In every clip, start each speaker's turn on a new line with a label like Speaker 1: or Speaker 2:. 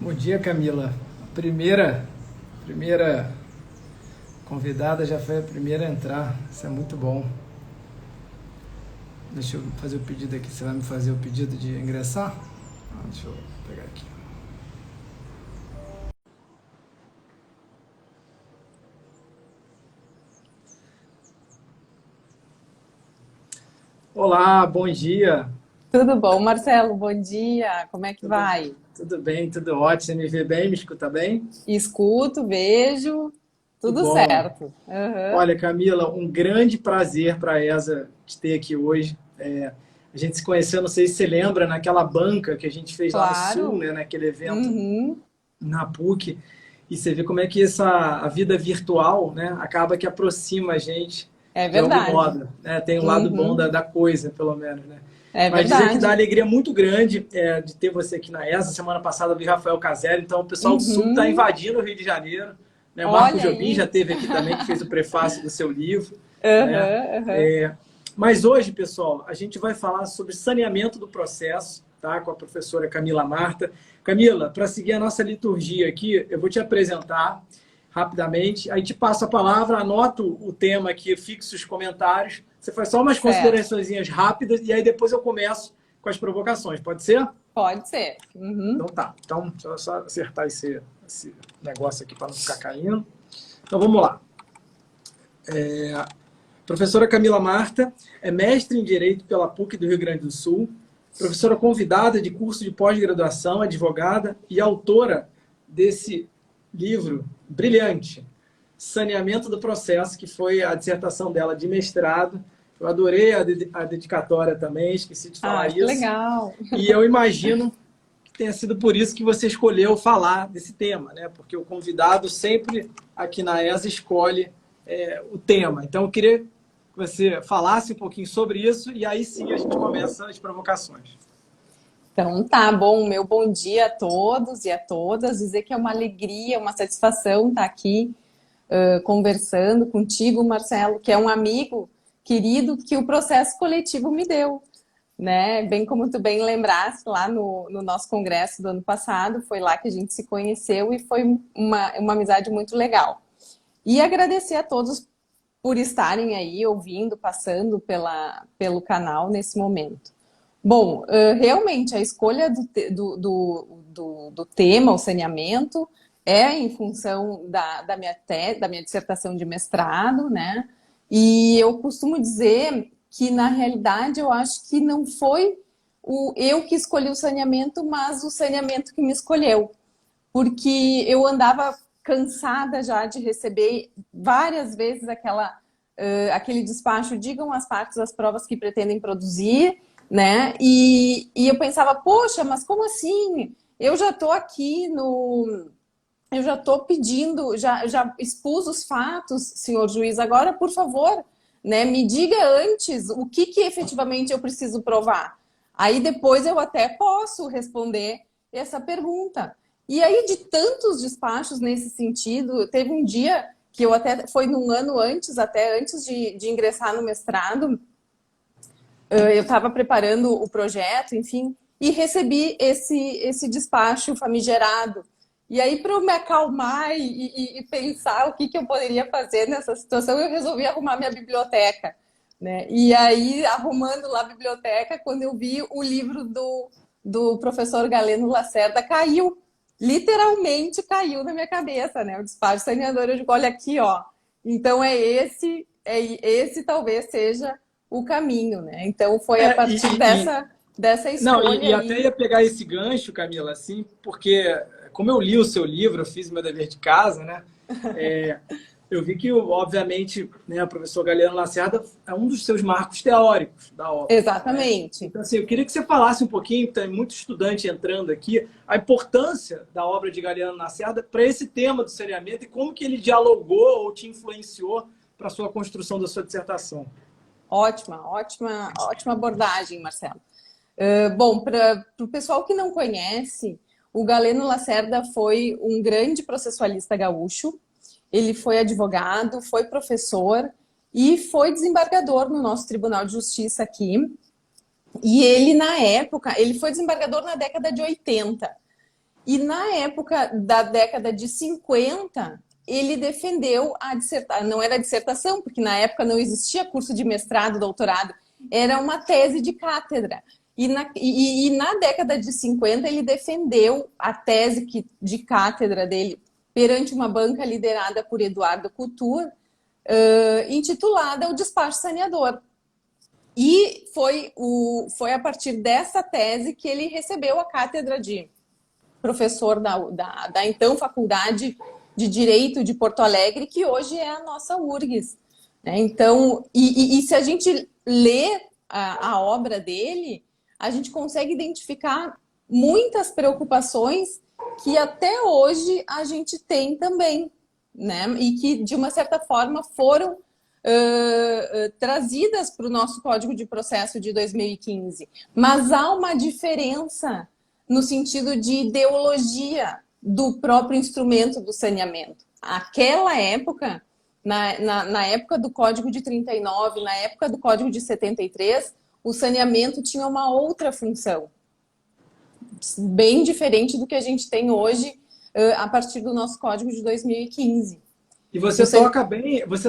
Speaker 1: Bom dia, Camila. Primeira convidada já foi a primeira a entrar. Isso é muito bom. Deixa eu fazer o pedido aqui. Você vai me fazer o pedido de ingressar? Deixa eu pegar aqui. Olá, bom dia.
Speaker 2: Tudo bom, Marcelo? Bom dia. Como é que
Speaker 1: Tudo,
Speaker 2: vai?
Speaker 1: tudo bem, tudo ótimo. Você me vê bem, me escuta bem?
Speaker 2: Escuto, vejo,
Speaker 1: Que
Speaker 2: tudo
Speaker 1: bom.
Speaker 2: certo. Aham.
Speaker 1: Olha, Camila, um grande prazer para a ESA te ter aqui hoje. A gente se conheceu, não sei se você lembra, naquela banca que a gente fez lá no Sul,
Speaker 2: Claro.
Speaker 1: né, naquele evento
Speaker 2: Uhum.
Speaker 1: na PUC. E você vê como é que a vida virtual, né, acaba que aproxima a gente
Speaker 2: É
Speaker 1: de algum
Speaker 2: verdade.
Speaker 1: modo. Né? Tem um lado bom
Speaker 2: Uhum.
Speaker 1: da coisa, pelo menos. Né?
Speaker 2: É
Speaker 1: Mas dizer que dá
Speaker 2: verdade.
Speaker 1: alegria muito grande de ter você aqui na ESA. Semana passada eu vi Rafael Caselli, então o pessoal do Sul está
Speaker 2: Uhum.
Speaker 1: invadindo o Rio de Janeiro. Né? Marco
Speaker 2: Olha
Speaker 1: Jobim já
Speaker 2: aí.
Speaker 1: teve aqui também, que fez o prefácio do seu livro. Né?
Speaker 2: Aham, aham.
Speaker 1: Mas hoje, pessoal, a gente vai falar sobre saneamento do processo, tá? Com a professora Camila Marta. Camila, para seguir a nossa liturgia aqui, eu vou te apresentar rapidamente, aí te passo a palavra, anoto o tema aqui, fixo os comentários, você faz só umas
Speaker 2: Certo.
Speaker 1: considerações rápidas e aí depois eu começo com as provocações, pode ser?
Speaker 2: Pode ser.
Speaker 1: Então
Speaker 2: Uhum.
Speaker 1: tá, então deixa eu só acertar esse negócio aqui para não ficar caindo. Então vamos lá. Professora Camila Marta é mestre em Direito pela PUC do Rio Grande do Sul, professora convidada de curso de pós-graduação, advogada e autora desse livro brilhante, Saneamento do Processo, que foi a dissertação dela de mestrado. Eu adorei a dedicatória também, esqueci de falar
Speaker 2: Ah, que
Speaker 1: isso.
Speaker 2: legal.
Speaker 1: E eu imagino que tenha sido por isso que você escolheu falar desse tema, né? Porque o convidado sempre aqui na ESA escolhe o tema. Então, eu queria que você falasse um pouquinho sobre isso e aí sim a gente começa as provocações.
Speaker 2: Então tá bom, meu bom dia a todos e a todas. Dizer que é uma alegria, uma satisfação estar aqui conversando contigo, Marcelo, que é um amigo querido que o processo coletivo me deu, né? Bem como tu bem lembraste, lá no nosso congresso do ano passado, foi lá que a gente se conheceu e foi uma amizade muito legal. E agradecer a todos por estarem aí ouvindo, passando pelo canal nesse momento. Bom, realmente a escolha do tema, o saneamento, é em função da minha dissertação de mestrado, né? E eu costumo dizer que, na realidade, eu acho que não foi eu que escolhi o saneamento, mas o saneamento que me escolheu. Porque eu andava cansada já de receber várias vezes aquele despacho, digam as partes das provas que pretendem produzir, né? E eu pensava, poxa, mas como assim? Eu já estou aqui no. Eu já estou pedindo, já expus os fatos, senhor juiz, agora, por favor, né, me diga antes que efetivamente eu preciso provar. Aí depois eu até posso responder essa pergunta. E aí, de tantos despachos nesse sentido, teve um dia que eu até foi num ano antes, até antes de ingressar no mestrado, eu estava preparando o projeto, enfim, e recebi esse despacho famigerado. E aí, para eu me acalmar e pensar o que eu poderia fazer nessa situação, eu resolvi arrumar minha biblioteca. Né? E aí, arrumando lá a biblioteca, quando eu vi o livro do professor Galeno Lacerda, caiu. Literalmente caiu na minha cabeça, né? O despacho saneador. Eu digo, olha aqui, ó. Então esse talvez seja o caminho, né? Então foi a
Speaker 1: É,
Speaker 2: partir dessa
Speaker 1: não,
Speaker 2: escolha
Speaker 1: e até
Speaker 2: aí.
Speaker 1: ia pegar esse gancho, Camila, assim, porque como eu li o seu livro, eu fiz meu dever de casa, né? É, eu vi que, obviamente, né, o professor Galeno Lacerda é um dos seus marcos teóricos da obra. Né?
Speaker 2: Exatamente.
Speaker 1: Então, assim, eu queria que você falasse um pouquinho, tem muito estudante entrando aqui, a importância da obra de Galeno Lacerda para esse tema do saneamento e como que ele dialogou ou te influenciou para a sua construção da sua dissertação.
Speaker 2: Ótima abordagem, Marcelo. Bom, para o pessoal que não conhece, o Galeno Lacerda foi um grande processualista gaúcho. Ele foi advogado, foi professor e foi desembargador no nosso Tribunal de Justiça aqui. E ele, na época, ele foi desembargador na década de 80. E na época da década de 50, ele defendeu a dissertação, não era dissertação, porque na época não existia curso de mestrado, doutorado, era uma tese de cátedra. E na década de 50 ele defendeu a tese de cátedra dele perante uma banca liderada por Eduardo Couture, intitulada O Despacho Saneador. E foi a partir dessa tese que ele recebeu a cátedra de professor da então Faculdade de Direito de Porto Alegre, que hoje é a nossa URGS. Então, e se a gente lê a obra dele, a gente consegue identificar muitas preocupações que até hoje a gente tem também, né? E que, de uma certa forma, foram trazidas para o nosso Código de Processo de 2015. Mas há uma diferença no sentido de ideologia do próprio instrumento do saneamento. Aquela época, na época do Código de 39, na época do Código de 73, o saneamento tinha uma outra função, bem diferente do que a gente tem hoje a partir do nosso Código de 2015.
Speaker 1: E você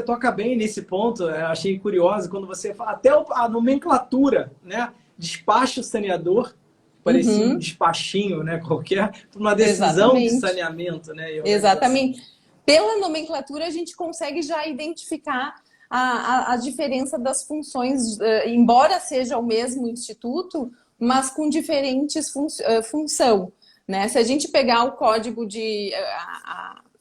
Speaker 1: toca bem nesse ponto, eu achei curioso, quando você fala, até a nomenclatura, né? Despacho saneador, parecia um despachinho, né? Qualquer, uma decisão de saneamento, né?
Speaker 2: Exatamente. Pela nomenclatura, a gente consegue já identificar a diferença das funções, embora seja o mesmo instituto, mas com diferentes função, né? Se a gente pegar o código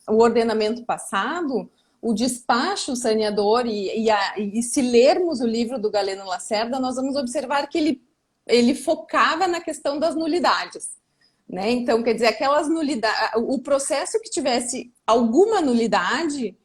Speaker 2: o ordenamento passado, o despacho saneador, e se lermos o livro do Galeno Lacerda, nós vamos observar que ele focava na questão das nulidades, né? Então, quer dizer, aquelas nulidades, o processo que tivesse alguma nulidade,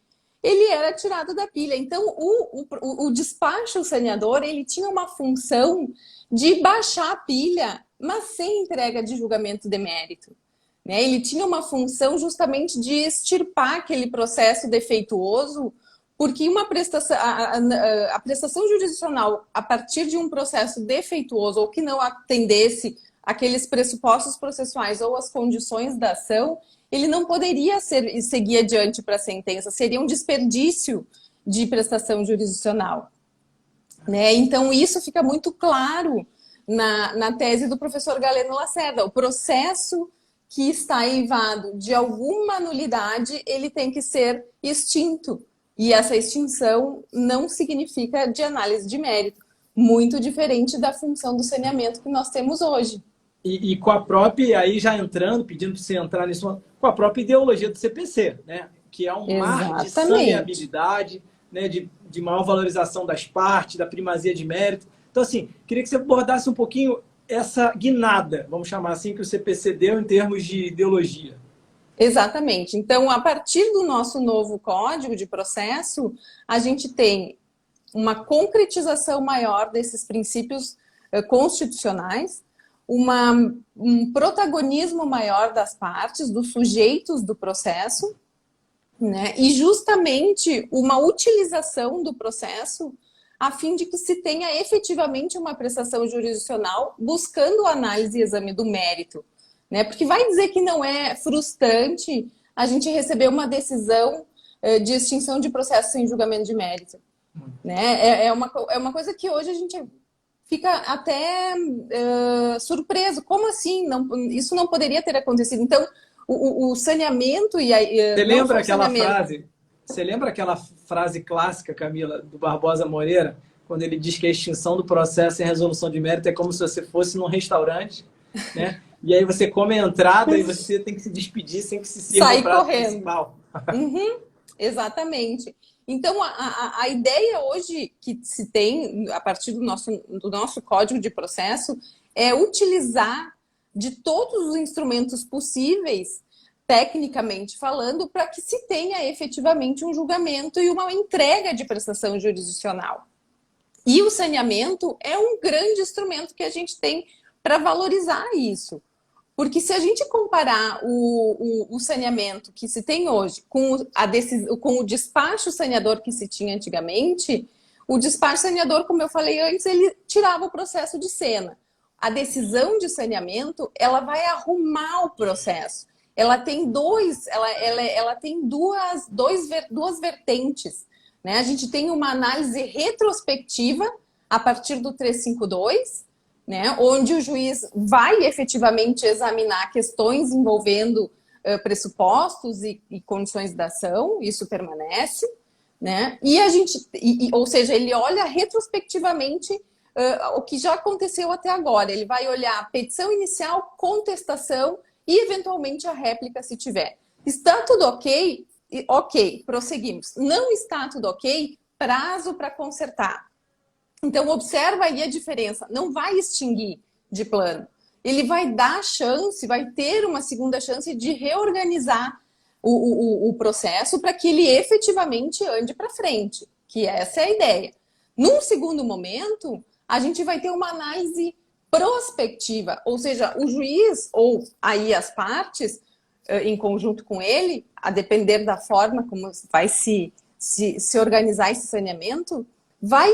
Speaker 2: ele era tirado da pilha. Então, o despacho saneador, ele tinha uma função de baixar a pilha, mas sem entrega de julgamento de mérito. Né? Ele tinha uma função justamente de extirpar aquele processo defeituoso, porque a prestação jurisdicional, a partir de um processo defeituoso ou que não atendesse aqueles pressupostos processuais ou as condições da ação, ele não poderia seguir adiante para a sentença, seria um desperdício de prestação jurisdicional. Né? Então, isso fica muito claro na tese do professor Galeno Lacerda. O processo que está eivado de alguma nulidade, ele tem que ser extinto. E essa extinção não significa de análise de mérito, muito diferente da função do saneamento que nós temos hoje.
Speaker 1: E com a própria, aí já entrando, pedindo para você entrar nisso, com a própria ideologia do CPC, né? Que é um mar de saneabilidade, né? De maior valorização das partes, da primazia de mérito. Então, assim, queria que você abordasse um pouquinho essa guinada, vamos chamar assim, que o CPC deu em termos de ideologia.
Speaker 2: Exatamente. Então, a partir do nosso novo Código de Processo, a gente tem uma concretização maior desses princípios constitucionais, um protagonismo maior das partes, dos sujeitos do processo, né? E justamente uma utilização do processo a fim de que se tenha efetivamente uma prestação jurisdicional buscando análise e exame do mérito. Né? Porque vai dizer que não é frustrante a gente receber uma decisão de extinção de processo sem julgamento de mérito. Né? É uma coisa que hoje a gente fica até surpreso. Como assim? Isso não poderia ter acontecido. Então, o saneamento e
Speaker 1: Você lembra aquela frase? Você lembra aquela frase clássica, Camila, do Barbosa Moreira, quando ele diz que a extinção do processo em resolução de mérito é como se você fosse num restaurante, né? E aí você come a entrada e você tem que se despedir sem que se sirva o prato principal.
Speaker 2: Exatamente. Então, a ideia hoje que se tem, a partir do nosso Código de Processo, é utilizar de todos os instrumentos possíveis, tecnicamente falando, para que se tenha efetivamente um julgamento e uma entrega de prestação jurisdicional. E o saneamento é um grande instrumento que a gente tem para valorizar isso. Porque se a gente comparar o saneamento que se tem hoje com o despacho saneador que se tinha antigamente, o despacho saneador, como eu falei antes, ele tirava o processo de cena. a decisão de saneamento, ela vai arrumar o processo. Ela tem duas vertentes, né? A gente tem uma análise retrospectiva a partir do 352, né? Onde o juiz vai efetivamente examinar questões envolvendo pressupostos e condições da ação, isso permanece, né? E ou seja, ele olha retrospectivamente o que já aconteceu até agora. Ele vai olhar a petição inicial, contestação e, eventualmente, a réplica, se tiver. Está tudo ok? Ok, prosseguimos. Não está tudo ok? Prazo para consertar. Então, observa aí a diferença. Não vai extinguir de plano. Ele vai dar chance, vai ter uma segunda chance de reorganizar o processo para que ele efetivamente ande para frente, que essa é a ideia. Num segundo momento, a gente vai ter uma análise prospectiva, ou seja, o juiz ou aí as partes, em conjunto com ele, a depender da forma como vai se organizar esse saneamento, vai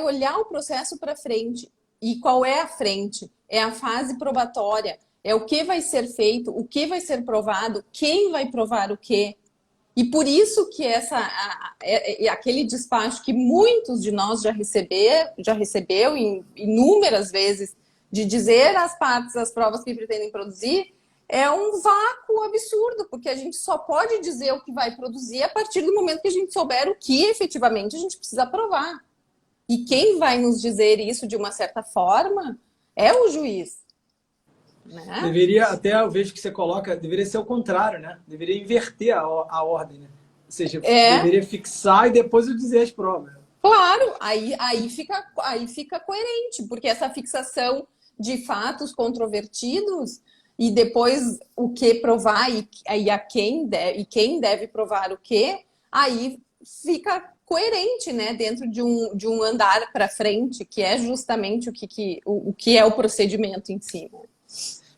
Speaker 2: olhar o processo para frente. E qual é a frente? É a fase probatória, é o que vai ser feito, o que vai ser provado, quem vai provar o quê. E por isso que aquele despacho que muitos de nós já recebeu inúmeras vezes, de dizer às partes as provas que pretendem produzir, é um vácuo absurdo, porque a gente só pode dizer o que vai produzir a partir do momento que a gente souber o que efetivamente a gente precisa provar. E quem vai nos dizer isso de uma certa forma é o juiz. Né?
Speaker 1: Deveria, até eu vejo que você coloca, deveria ser o contrário, né? Deveria inverter a ordem, né? Ou seja, deveria fixar e depois eu dizer as provas.
Speaker 2: Claro, aí fica coerente, porque essa fixação de fatos controvertidos e depois o que provar e quem deve provar o que, aí fica coerente, né, dentro de um andar para frente, que é justamente o que é o procedimento em si.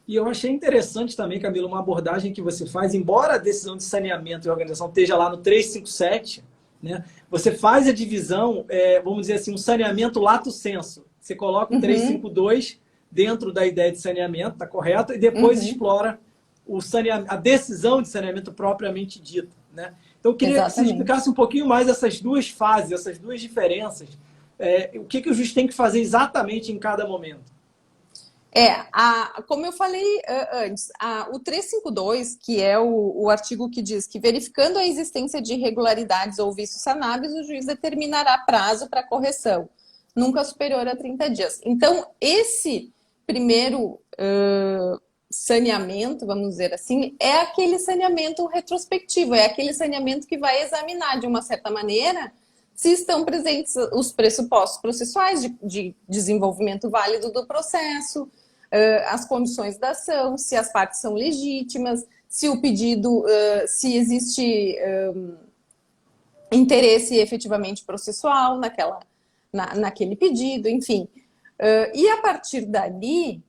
Speaker 1: E eu achei interessante também, Camila, uma abordagem que você faz, embora a decisão de saneamento e organização esteja lá no 357, né, você faz a divisão, vamos dizer assim, um saneamento lato sensu. Você coloca o 352 dentro da ideia de saneamento, tá correto? E depois explora a decisão de saneamento propriamente dita, né? Então, eu queria que você explicasse um pouquinho mais essas duas fases, essas duas diferenças. O que o juiz tem que fazer exatamente em cada momento?
Speaker 2: Como eu falei antes, o 352, que é o artigo que diz que, verificando a existência de irregularidades ou vícios sanáveis, o juiz determinará prazo para correção, nunca superior a 30 dias. Então, esse primeiro saneamento, vamos dizer assim, é aquele saneamento retrospectivo, é aquele saneamento que vai examinar, de uma certa maneira, se estão presentes os pressupostos processuais de desenvolvimento válido do processo, as condições da ação, se as partes são legítimas, se o pedido, se existe interesse efetivamente processual naquele pedido, enfim. E a partir dali,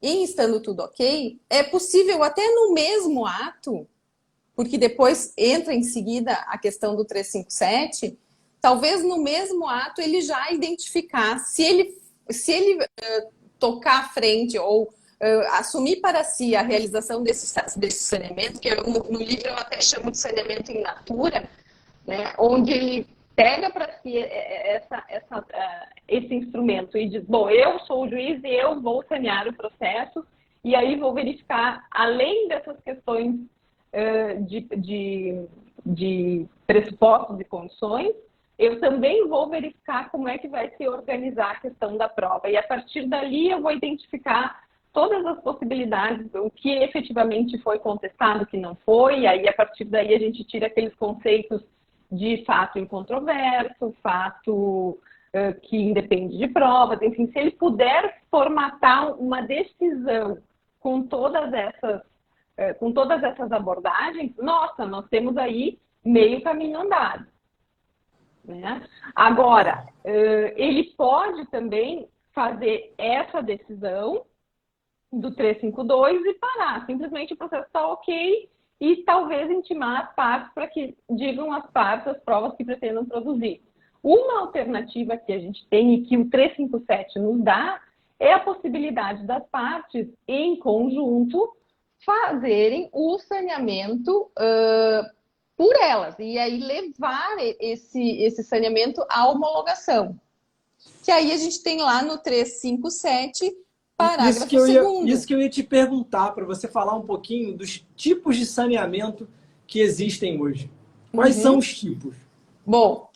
Speaker 2: em estando tudo ok, é possível até no mesmo ato, porque depois entra em seguida a questão do 357, talvez no mesmo ato ele já identificar, se ele tocar à frente ou assumir para si a realização desse saneamento, que no livro eu até chamo de saneamento in natura, né, onde ele pega para si esse instrumento e diz, bom, eu sou o juiz e eu vou sanear o processo, e aí vou verificar, além dessas questões de pressupostos e condições, eu também vou verificar como é que vai se organizar a questão da prova. E a partir dali eu vou identificar todas as possibilidades, o que efetivamente foi contestado, o que não foi, e aí a partir daí a gente tira aqueles conceitos de fato incontroverso, fato que independe de provas, enfim, se ele puder formatar uma decisão com todas essas abordagens, nossa, nós temos aí meio caminho andado. Né? Agora, ele pode também fazer essa decisão do 352 e parar, simplesmente o processo está ok, e talvez intimar as partes para que digam às partes as provas que pretendam produzir. Uma alternativa que a gente tem e que o 357 nos dá é a possibilidade das partes, em conjunto, fazerem o saneamento por elas. E aí levar esse saneamento à homologação. Que aí a gente tem lá no 357, parágrafo 2º.
Speaker 1: Isso que eu ia te perguntar, para você falar um pouquinho dos tipos de saneamento que existem hoje. Quais são os tipos?
Speaker 2: Bom,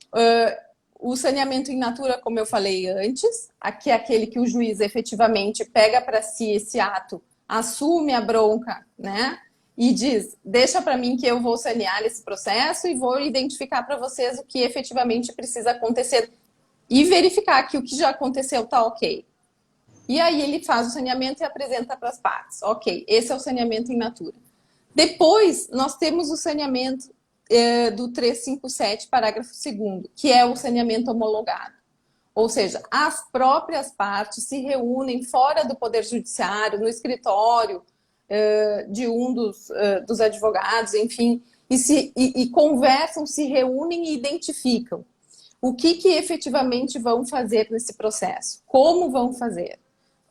Speaker 2: o saneamento in natura, como eu falei antes, aqui é aquele que o juiz efetivamente pega para si esse ato, assume a bronca, né? E diz, deixa para mim que eu vou sanear esse processo e vou identificar para vocês o que efetivamente precisa acontecer e verificar que o que já aconteceu está ok. E aí ele faz o saneamento e apresenta para as partes. Ok, esse é o saneamento in natura. Depois, nós temos o saneamento do 357, parágrafo 2º, que é o saneamento homologado. Ou seja, as próprias partes se reúnem fora do Poder Judiciário, no escritório de um dos advogados, enfim, e conversam, se reúnem e identificam o que efetivamente vão fazer nesse processo, como vão fazer.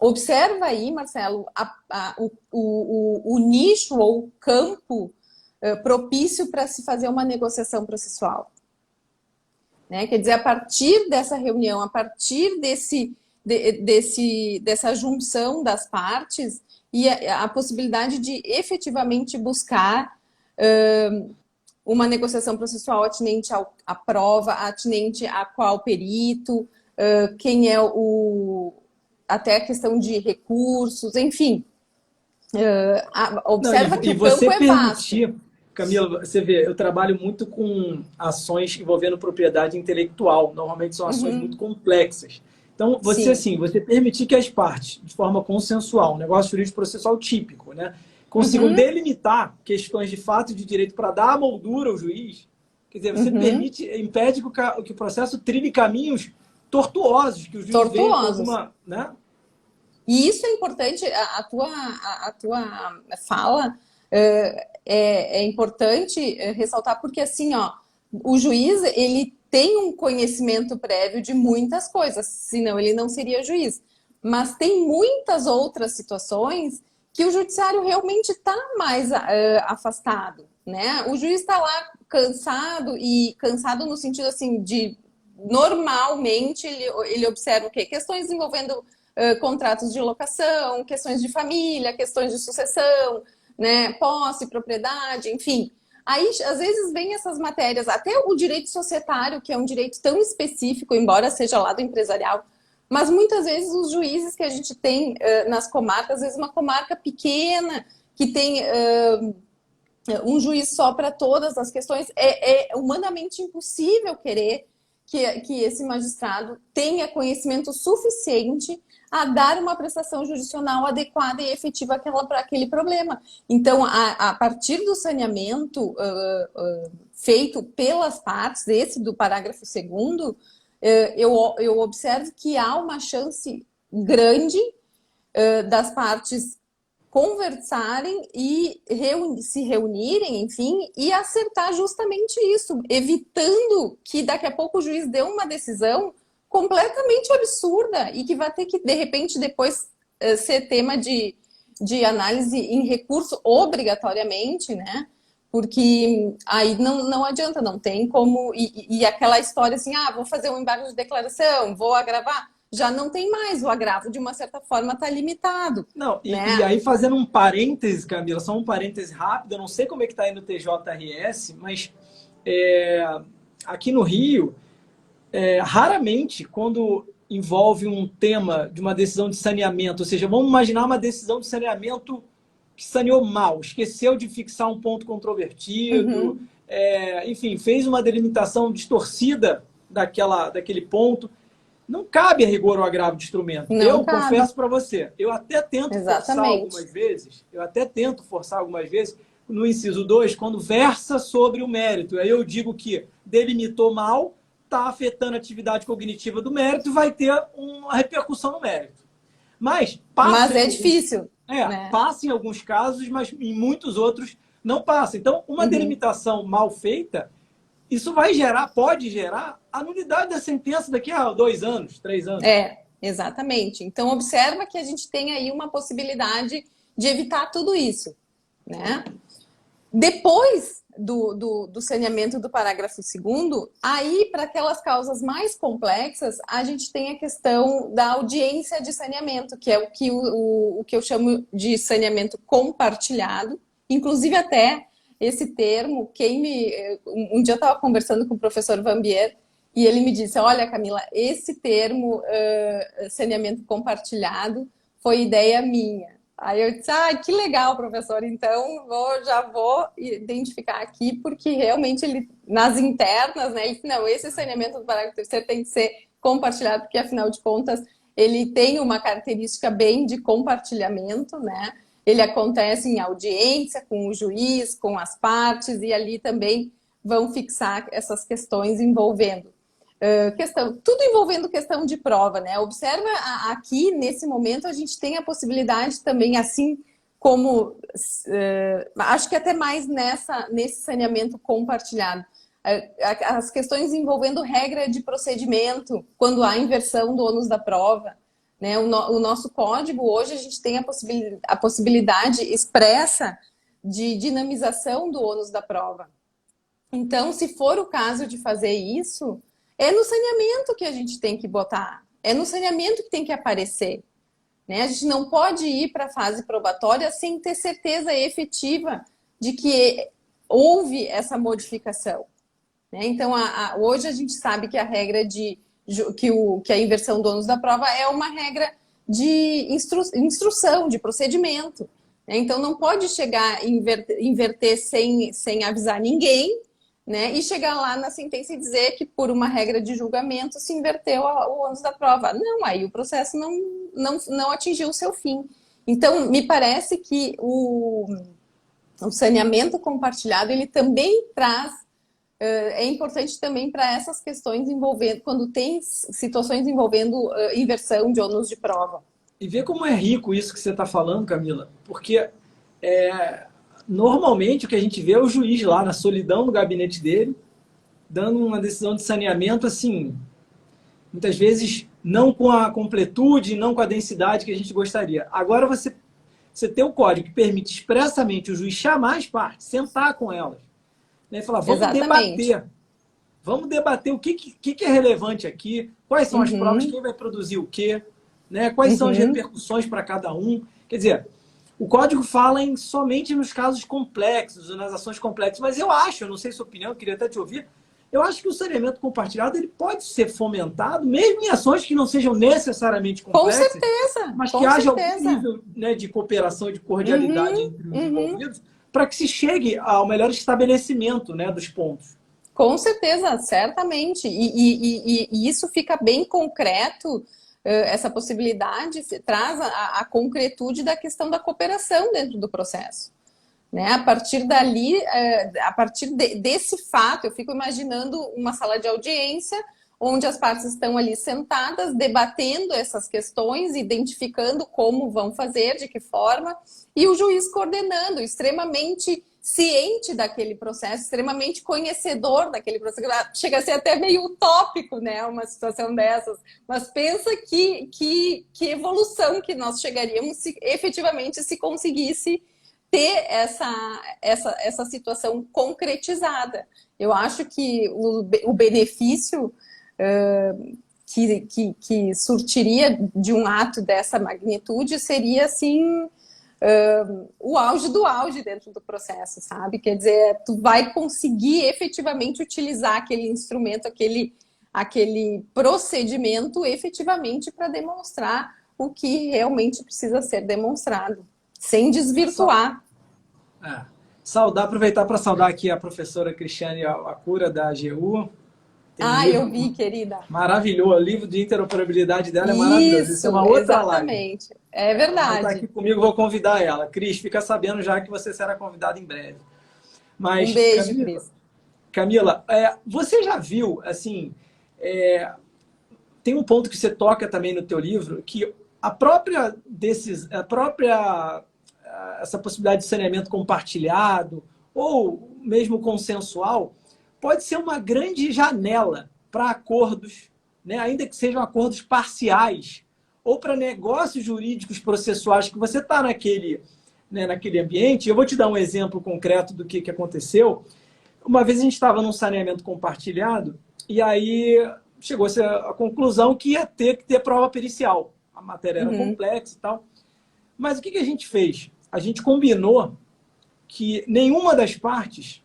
Speaker 2: Observa aí, Marcelo, o nicho ou o campo propício para se fazer uma negociação processual. Né? Quer dizer, a partir dessa reunião, a partir dessa junção das partes e a possibilidade de efetivamente buscar uma negociação processual atinente à prova, atinente a qual perito, quem é até a questão de recursos, enfim. Observa que o campo é vasto.
Speaker 1: Camila, você vê, eu trabalho muito com ações envolvendo propriedade intelectual. Normalmente são ações muito complexas. Então, você permitir que as partes, de forma consensual, um negócio jurídico processual típico, né, consigam delimitar questões de fato e de direito para dar a moldura ao juiz. Quer dizer, você impede que o processo trilhe caminhos tortuosos, que o juiz veja alguma, né?
Speaker 2: E isso é importante, a tua fala é importante ressaltar, porque assim, ó, o juiz, ele tem um conhecimento prévio de muitas coisas, senão ele não seria juiz. Mas tem muitas outras situações que o judiciário realmente está mais afastado, né? O juiz está lá cansado no sentido assim de, normalmente, ele observa o quê? Questões envolvendo contratos de locação, questões de família, questões de sucessão, né? Posse, propriedade, enfim. Aí, às vezes, vem essas matérias, até o direito societário, que é um direito tão específico, embora seja lá do empresarial, mas muitas vezes os juízes que a gente tem nas comarcas, às vezes uma comarca pequena, que tem um juiz só para todas as questões, é humanamente impossível querer que esse magistrado tenha conhecimento suficiente a dar uma prestação jurisdicional adequada e efetiva para aquele problema. Então, a partir do saneamento feito pelas partes, esse do parágrafo 2º, eu observo que há uma chance grande das partes conversarem e se reunirem, enfim, e acertar justamente isso, evitando que daqui a pouco o juiz dê uma decisão completamente absurda e que vai ter que, de repente, depois ser tema de análise em recurso obrigatoriamente, né? Porque aí não adianta, não tem como... E aquela história assim, vou fazer um embargo de declaração, vou agravar, já não tem mais. O agravo, de uma certa forma, está limitado.
Speaker 1: Não,
Speaker 2: né?
Speaker 1: E aí, fazendo um parêntese, Camila, só um parêntese rápido, eu não sei como é que está aí no TJRS, mas aqui no Rio... raramente, quando envolve um tema de uma decisão de saneamento, ou seja, vamos imaginar uma decisão de saneamento que saneou mal, esqueceu de fixar um ponto controvertido, enfim, fez uma delimitação distorcida daquele ponto. Não cabe a rigor o agravo de instrumento. Confesso para você, eu até tento forçar algumas vezes, no inciso 2, quando versa sobre o mérito. Aí eu digo que delimitou mal, está afetando a atividade cognitiva do mérito e vai ter uma repercussão no mérito. Mas
Speaker 2: é difícil. Né?
Speaker 1: Passa em alguns casos, mas em muitos outros não passa. Então, uma delimitação mal feita, isso pode gerar a nulidade da sentença daqui a 2 anos, 3 anos.
Speaker 2: Exatamente. Então, observa que a gente tem aí uma possibilidade de evitar tudo isso, né? Depois do saneamento do parágrafo 2º, aí, para aquelas causas mais complexas, a gente tem a questão da audiência de saneamento, que é o que eu chamo de saneamento compartilhado. Inclusive, até esse termo, um dia eu estava conversando com o professor Vambier, e ele me disse, olha, Camila, esse termo, saneamento compartilhado, foi ideia minha. Aí eu disse, que legal, professor, então já vou identificar aqui, porque realmente ele, nas internas, né, ele disse, não, esse saneamento do parágrafo 3º tem que ser compartilhado, porque afinal de contas ele tem uma característica bem de compartilhamento, né? Ele acontece em audiência com o juiz, com as partes, e ali também vão fixar essas questões envolvendo tudo envolvendo questão de prova, né? Observa aqui, nesse momento, a gente tem a possibilidade também, assim como, acho que até mais nesse saneamento compartilhado, as questões envolvendo regra de procedimento, quando há inversão do ônus da prova, né? O nosso código, hoje, a gente tem a possibilidade expressa de dinamização do ônus da prova. Então, se for o caso de fazer isso, é no saneamento que a gente tem que botar, é no saneamento que tem que aparecer, né? A gente não pode ir para a fase probatória sem ter certeza efetiva de que houve essa modificação, né? Então, hoje a gente sabe que a regra que a inversão do ônus da prova é uma regra de instrução, de procedimento, né? Então, não pode chegar a inverter sem avisar ninguém, né? E chegar lá na sentença e dizer que por uma regra de julgamento se inverteu o ônus da prova. Não, aí o processo não atingiu o seu fim. Então, me parece que o saneamento compartilhado, ele também traz, é importante também para essas questões envolvendo, quando tem situações envolvendo inversão de ônus de prova.
Speaker 1: E vê como é rico isso que você está falando, Camila, porque normalmente o que a gente vê é o juiz lá na solidão do gabinete dele, dando uma decisão de saneamento, assim, muitas vezes não com a completude, não com a densidade que a gente gostaria. Agora você tem um código que permite expressamente o juiz chamar as partes, sentar com elas, né, e falar, vamos debater o que é relevante aqui, quais são as provas, quem vai produzir o quê, né, quais são as repercussões para cada um. Quer dizer, o código fala somente nos casos complexos, nas ações complexas, mas eu não sei sua opinião, eu queria até te ouvir, eu acho que o saneamento compartilhado ele pode ser fomentado, mesmo em ações que não sejam necessariamente complexas,
Speaker 2: com certeza,
Speaker 1: mas que haja algum nível, né, de cooperação e de cordialidade entre os envolvidos, para que se chegue ao melhor estabelecimento, né, dos pontos.
Speaker 2: Com certeza, certamente. E isso fica bem concreto. Essa possibilidade traz a concretude da questão da cooperação dentro do processo, né? A partir dali, a partir desse fato, eu fico imaginando uma sala de audiência onde as partes estão ali sentadas, debatendo essas questões, identificando como vão fazer, de que forma, e o juiz coordenando, extremamente ciente daquele processo, extremamente conhecedor daquele processo. Chega a ser até meio utópico, né, uma situação dessas. Mas pensa que evolução que nós chegaríamos se efetivamente se conseguisse ter essa situação concretizada. Eu acho que o benefício que surtiria de um ato dessa magnitude seria, assim, o auge do auge dentro do processo, sabe? Quer dizer, tu vai conseguir efetivamente utilizar aquele instrumento, aquele procedimento efetivamente para demonstrar o que realmente precisa ser demonstrado, sem desvirtuar.
Speaker 1: Aproveitar para saudar aqui a professora Cristiane Acura, da AGU.
Speaker 2: Eu vi, querida.
Speaker 1: Maravilhoso. O livro de interoperabilidade dela é maravilhoso. Isso é uma outra
Speaker 2: exatamente.
Speaker 1: live.
Speaker 2: É verdade.
Speaker 1: Ela está aqui comigo, vou convidar ela. Cris, fica sabendo já que você será convidada em breve. Mas,
Speaker 2: um beijo, Cris.
Speaker 1: Camila, você já viu, assim, tem um ponto que você toca também no teu livro, que essa possibilidade de saneamento compartilhado ou mesmo consensual pode ser uma grande janela para acordos, né? Ainda que sejam acordos parciais, ou para negócios jurídicos processuais que você está naquele, né, naquele ambiente. Eu vou te dar um exemplo concreto do que aconteceu. Uma vez a gente estava num saneamento compartilhado e aí chegou-se à conclusão que ia ter que ter prova pericial. A matéria era complexa e tal. Mas o que a gente fez? A gente combinou que nenhuma das partes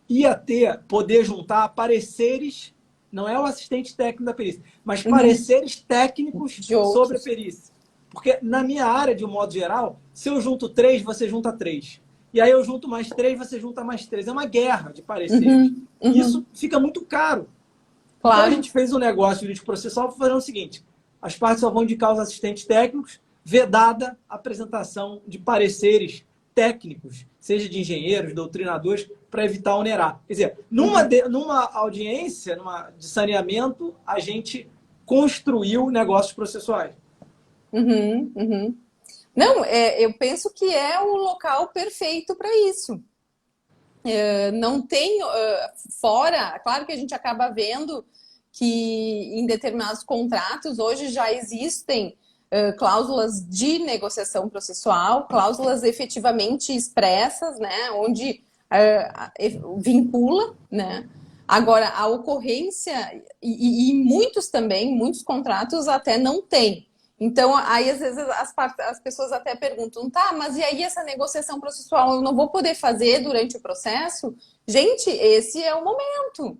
Speaker 1: ia poder juntar pareceres, não é o assistente técnico da perícia, mas pareceres técnicos sobre a perícia. Porque na minha área, de um modo geral, se eu junto 3, você junta 3. E aí eu junto mais 3, você junta mais 3. É uma guerra de pareceres. Isso fica muito caro. Claro. Então a gente fez um negócio jurídico processual fazendo o seguinte: as partes só vão indicar os assistentes técnicos, vedada a apresentação de pareceres técnicos, seja de engenheiros, doutrinadores, para evitar onerar. Quer dizer, numa audiência de saneamento, a gente construiu negócios processuais.
Speaker 2: Não, eu penso que é o local perfeito para isso. Não tem fora, claro que a gente acaba vendo que em determinados contratos hoje já existem cláusulas de negociação processual, cláusulas efetivamente expressas, né, onde vincula, né? Agora, a ocorrência, e muitos também, muitos contratos até não tem. Então, aí às vezes as pessoas até perguntam, tá, mas e aí essa negociação processual eu não vou poder fazer durante o processo? Gente, esse é o momento.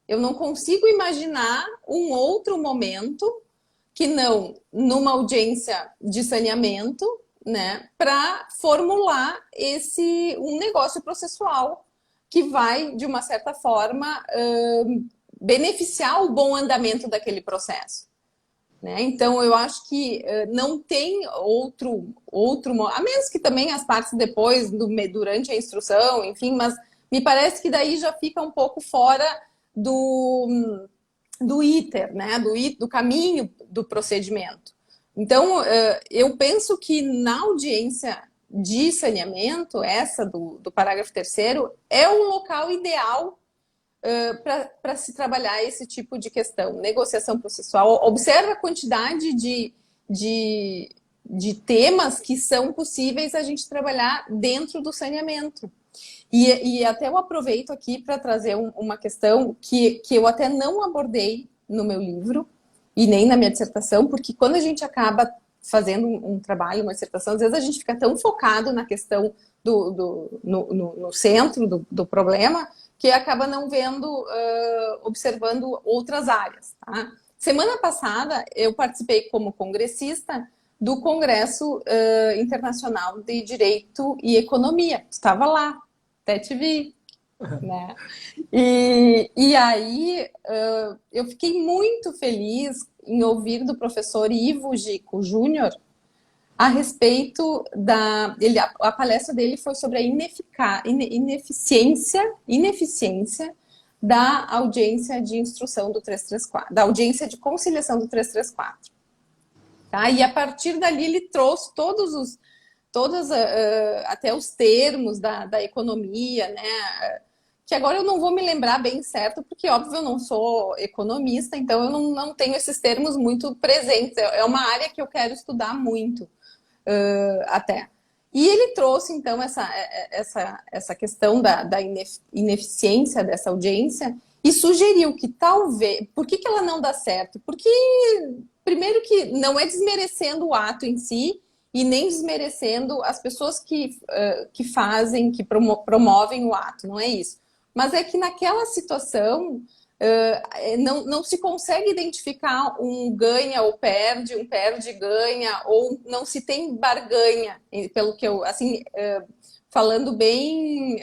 Speaker 2: Eu não consigo imaginar um outro momento que não numa audiência de saneamento, né, para formular um negócio processual que vai, de uma certa forma, beneficiar o bom andamento daquele processo. Né? Então, eu acho que não tem outro, a menos que também as partes depois, durante a instrução, enfim, mas me parece que daí já fica um pouco fora do ITER, né? do caminho do procedimento. Então, eu penso que na audiência de saneamento, essa do parágrafo 3º, é um local ideal para se trabalhar esse tipo de questão. Negociação processual. Observa a quantidade de temas que são possíveis a gente trabalhar dentro do saneamento. E até eu aproveito aqui para trazer uma questão que eu até não abordei no meu livro e nem na minha dissertação, porque quando a gente acaba fazendo um trabalho, uma dissertação, às vezes a gente fica tão focado na questão no centro do problema, que acaba não vendo, observando outras áreas. Tá? Semana passada, eu participei como congressista do Congresso Internacional de Direito e Economia. Estava lá, até te vi. Né? E aí, eu fiquei muito feliz em ouvir do professor Ivo Gico Júnior a respeito a palestra dele foi sobre a ineficiência da audiência de instrução do 334, da audiência de conciliação do 334. Tá? E a partir dali ele trouxe até os termos da economia, né? Que agora eu não vou me lembrar bem certo, porque óbvio eu não sou economista, então eu não tenho esses termos muito presentes. É uma área que eu quero estudar muito. Até. E ele trouxe, então, essa questão da ineficiência dessa audiência e sugeriu que talvez... Por que ela não dá certo? Porque, primeiro, que não é desmerecendo o ato em si e nem desmerecendo as pessoas que fazem, que promovem o ato, não é isso. Mas é que naquela situação... não se consegue identificar um ganha ou perde, um perde e ganha, ou não se tem barganha, pelo que eu, assim, falando bem,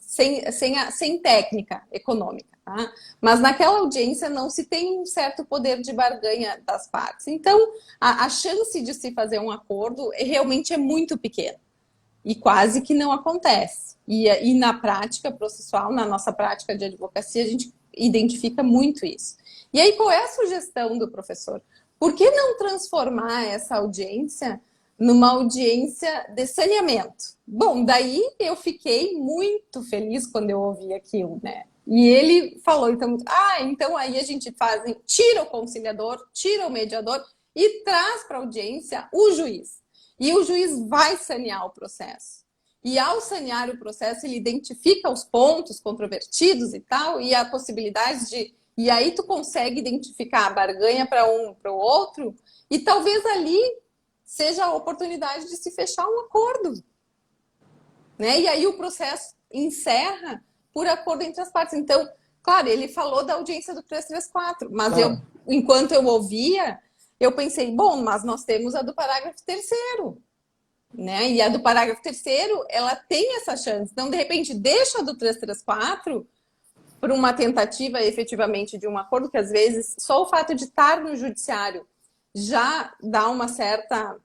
Speaker 2: sem técnica econômica. Tá? Mas naquela audiência não se tem um certo poder de barganha das partes. Então, a chance de se fazer um acordo realmente é muito pequena. E quase que não acontece. E na prática processual, na nossa prática de advocacia, a gente identifica muito isso. E aí, qual é a sugestão do professor? Por que não transformar essa audiência numa audiência de saneamento? Bom, daí eu fiquei muito feliz quando eu ouvi aquilo, né? E ele falou, então aí a gente tira o conciliador, tira o mediador e traz para a audiência o juiz. E o juiz vai sanear o processo. E ao sanear o processo, ele identifica os pontos controvertidos e tal, e a possibilidade de... E aí tu consegue identificar a barganha para um, para o outro, e talvez ali seja a oportunidade de se fechar um acordo. Né? E aí o processo encerra por acordo entre as partes. Então, claro, ele falou da audiência do 334, mas enquanto eu ouvia, eu pensei, bom, mas nós temos a do parágrafo 3º. Né? E a do parágrafo 3º, ela tem essa chance. Então, de repente, deixa a do 334 por uma tentativa efetivamente de um acordo, que às vezes só o fato de estar no judiciário já dá uma certa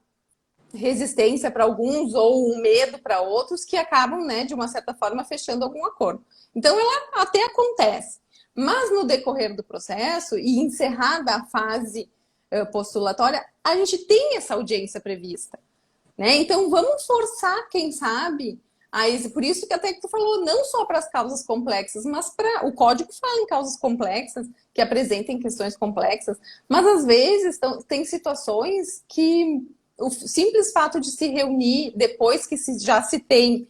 Speaker 2: resistência para alguns ou um medo para outros que acabam, né, de uma certa forma, fechando algum acordo. Então, ela até acontece. Mas no decorrer do processo e encerrada a fase postulatória, a gente tem essa audiência prevista. Né? Então, vamos forçar, quem sabe, por isso que até que tu falou, não só para as causas complexas, mas para o código fala em causas complexas, que apresentem questões complexas, mas às vezes tem situações que o simples fato de se reunir depois que já se tem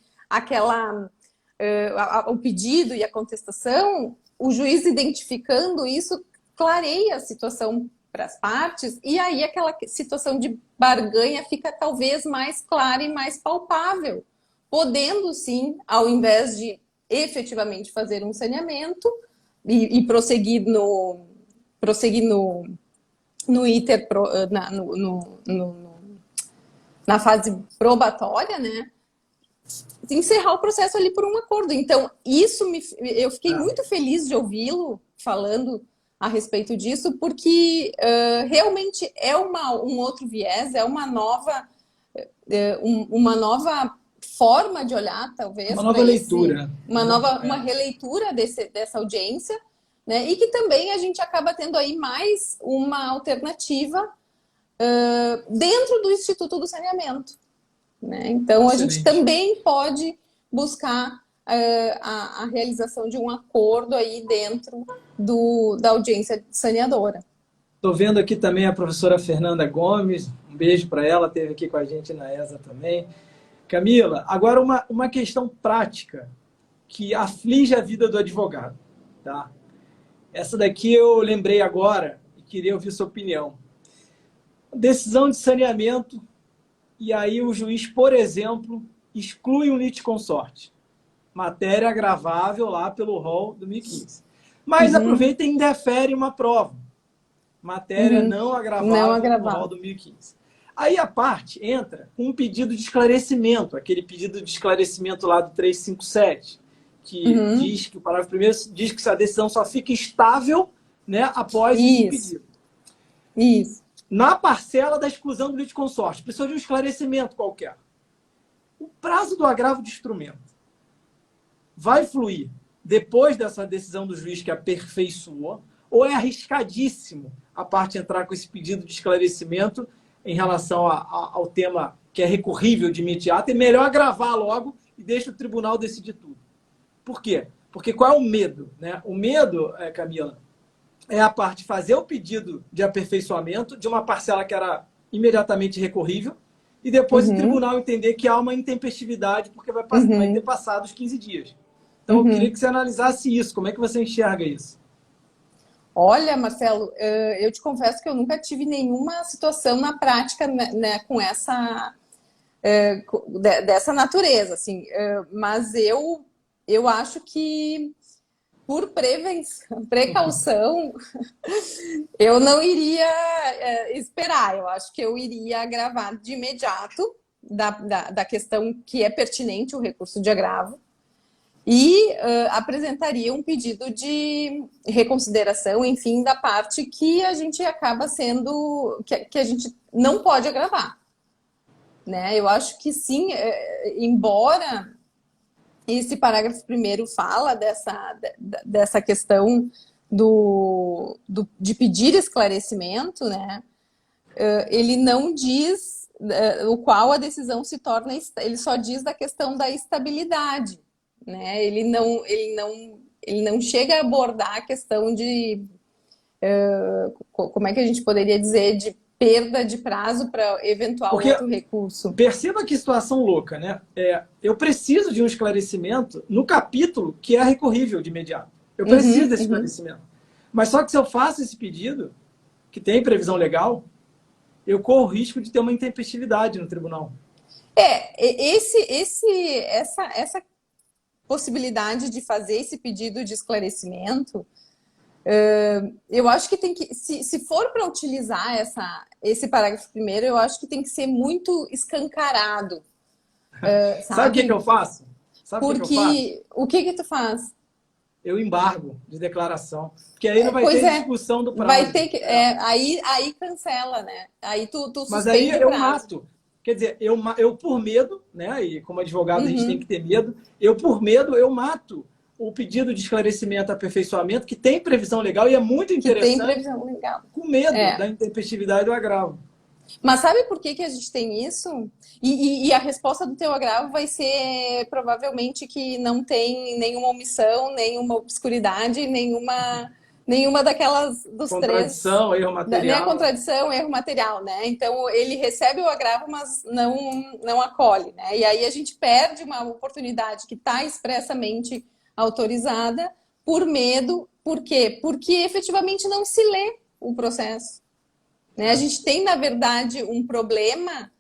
Speaker 2: o pedido e a contestação, o juiz identificando isso clareia a situação para as partes, e aí aquela situação de barganha fica talvez mais clara e mais palpável, podendo sim, ao invés de efetivamente fazer um saneamento e prosseguir no iter, na fase probatória, né? Encerrar o processo ali por um acordo. Então, eu fiquei muito feliz de ouvi-lo falando a respeito disso, porque realmente é um outro viés, é uma nova forma de olhar, talvez.
Speaker 1: Uma nova leitura.
Speaker 2: Uma releitura dessa audiência, né? E que também a gente acaba tendo aí mais uma alternativa dentro do Instituto do Saneamento. Né? Então, a gente também pode buscar a realização de um acordo aí dentro da audiência saneadora.
Speaker 1: Estou vendo aqui também a professora Fernanda Gomes, um beijo para ela, esteve aqui com a gente na ESA também. Camila, agora uma questão prática que aflige a vida do advogado. Tá? Essa daqui eu lembrei agora e queria ouvir sua opinião. Decisão de saneamento, e aí o juiz, por exemplo, exclui um litisconsorte. Matéria agravável lá pelo rol do 2015. Mas aproveita e indefere uma prova. Matéria não agravável no rol do 2015. Aí a parte entra com um pedido de esclarecimento, aquele pedido de esclarecimento lá do 357, que diz que o parágrafo primeiro diz que a decisão só fica estável, né, após esse pedido.
Speaker 2: Isso.
Speaker 1: Na parcela da exclusão do litisconsorte, precisa de um esclarecimento qualquer. O prazo do agravo de instrumento vai fluir depois dessa decisão do juiz que aperfeiçoou, ou é arriscadíssimo a parte entrar com esse pedido de esclarecimento em relação ao tema que é recorrível de imediato, é melhor agravar logo e deixa o tribunal decidir tudo. Por quê? Porque qual é o medo? Né? O medo, Camila, é a parte fazer o pedido de aperfeiçoamento de uma parcela que era imediatamente recorrível e depois o tribunal entender que há uma intempestividade porque vai ter passado os 15 dias. Então, eu queria que você analisasse isso. Como é que você enxerga isso?
Speaker 2: Olha, Marcelo, eu te confesso que eu nunca tive nenhuma situação na prática, né, com dessa natureza, assim. Mas eu acho que, por precaução, eu não iria esperar. Eu acho que eu iria agravar de imediato da questão que é pertinente o recurso de agravo e apresentaria um pedido de reconsideração, enfim, da parte que a gente acaba sendo... que a gente não pode agravar. Né? Eu acho que sim, embora esse parágrafo primeiro fala dessa questão de pedir esclarecimento, né? Ele não diz o qual a decisão se torna... Ele só diz da questão da estabilidade. Né? Ele não chega a abordar a questão de... como é que a gente poderia dizer? De perda de prazo para eventual
Speaker 1: Porque
Speaker 2: outro recurso.
Speaker 1: perceba que situação louca, né? Eu preciso de um esclarecimento no capítulo que é recorrível de imediato. Eu preciso desse esclarecimento. Mas só que se eu faço esse pedido, que tem previsão legal, eu corro o risco de ter uma intempestividade no tribunal.
Speaker 2: Essa possibilidade de fazer esse pedido de esclarecimento, eu acho que tem que, se for para utilizar esse parágrafo primeiro, eu acho que tem que ser muito escancarado.
Speaker 1: Sabe o que eu faço?
Speaker 2: Porque o que tu faz?
Speaker 1: Eu embargo de declaração. Porque aí não vai ter discussão do prazo.
Speaker 2: Vai ter que, aí cancela, né? Aí tu suspende.
Speaker 1: Mas aí eu mato. Quer dizer, eu por medo, né? E como advogado a gente tem que ter medo, por medo, eu mato o pedido de esclarecimento, aperfeiçoamento, que tem previsão legal e é muito interessante.
Speaker 2: Que tem previsão legal.
Speaker 1: Com medo da intempestividade do agravo.
Speaker 2: Mas sabe por que a gente tem isso? E a resposta do teu agravo vai ser provavelmente que não tem nenhuma omissão, nenhuma obscuridade, nenhuma daquelas dos
Speaker 1: contradição,
Speaker 2: três.
Speaker 1: Erro material.
Speaker 2: Nem a contradição, erro material, né? Então ele recebe o agravo, mas não acolhe, né? E aí a gente perde uma oportunidade que está expressamente autorizada por medo. Por quê? Porque efetivamente não se lê o processo. Né? A gente tem, na verdade, um problema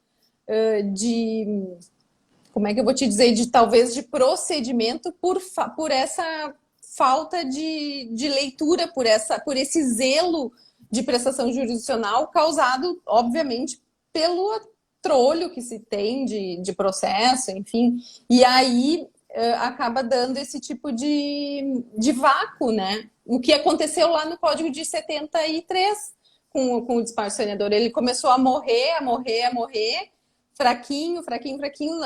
Speaker 2: como é que eu vou te dizer, talvez de procedimento por essa falta de leitura, por esse zelo de prestação jurisdicional causado, obviamente, pelo atrolho que se tem de processo, enfim. E aí acaba dando esse tipo de vácuo, né? O que aconteceu lá no Código de 73, com o despacho saneador. Ele começou a morrer, fraquinho,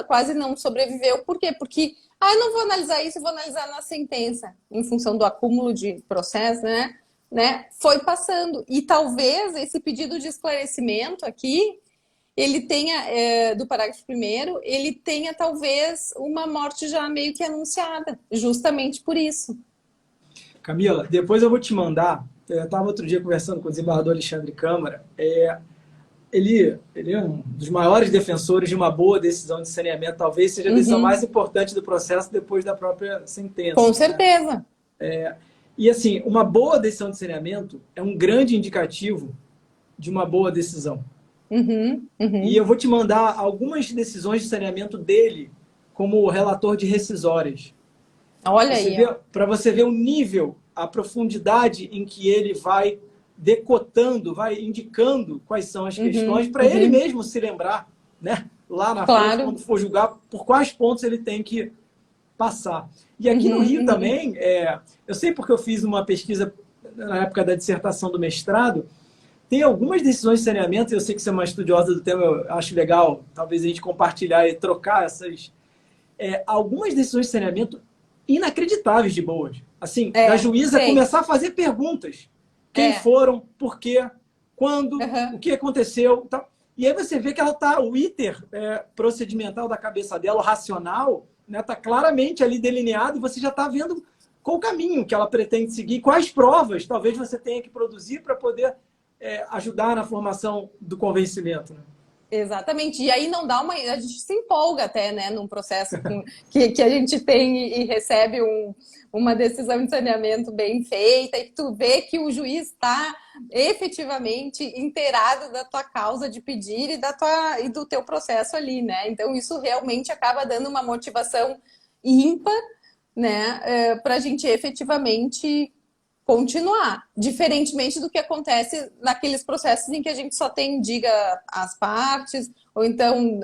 Speaker 2: quase não sobreviveu. Por quê? Porque eu não vou analisar isso, eu vou analisar na sentença, em função do acúmulo de processo, né? Foi passando. E talvez esse pedido de esclarecimento aqui, ele tenha, do parágrafo 1º, ele tenha talvez uma morte já meio que anunciada, justamente por isso.
Speaker 1: Camila, depois eu vou te mandar. Eu estava outro dia conversando com o desembargador Alexandre Câmara. Ele é um dos maiores defensores de uma boa decisão de saneamento. Talvez seja a decisão mais importante do processo depois da própria sentença.
Speaker 2: Com certeza.
Speaker 1: E assim, uma boa decisão de saneamento é um grande indicativo de uma boa decisão. E eu vou te mandar algumas decisões de saneamento dele como relator de rescisórias.
Speaker 2: Olha aí.
Speaker 1: Para você ver o nível, a profundidade em que ele vai decotando, vai indicando quais são as questões para ele mesmo se lembrar, né? Lá na frente, quando for julgar, por quais pontos ele tem que passar. E aqui no Rio também, eu sei porque eu fiz uma pesquisa na época da dissertação do mestrado, tem algumas decisões de saneamento, eu sei que você é uma estudiosa do tema, eu acho legal, talvez a gente compartilhar e trocar essas... algumas decisões de saneamento inacreditáveis de boas. Assim, da juíza começar a fazer perguntas. Quem foram, por quê, quando, o que aconteceu. Tal. E aí você vê que ela tá, o iter procedimental da cabeça dela, o racional, né, tá claramente ali delineado e você já está vendo qual o caminho que ela pretende seguir, quais provas talvez você tenha que produzir para poder ajudar na formação do convencimento. Né?
Speaker 2: Exatamente. E aí não dá uma... A gente se empolga até, né, num processo que a gente tem e recebe uma decisão de saneamento bem feita e que tu vê que o juiz está efetivamente inteirado da tua causa de pedir e do teu processo ali, né? Então isso realmente acaba dando uma motivação ímpar, né, para a gente efetivamente continuar, diferentemente do que acontece naqueles processos em que a gente só tem diga as partes, ou então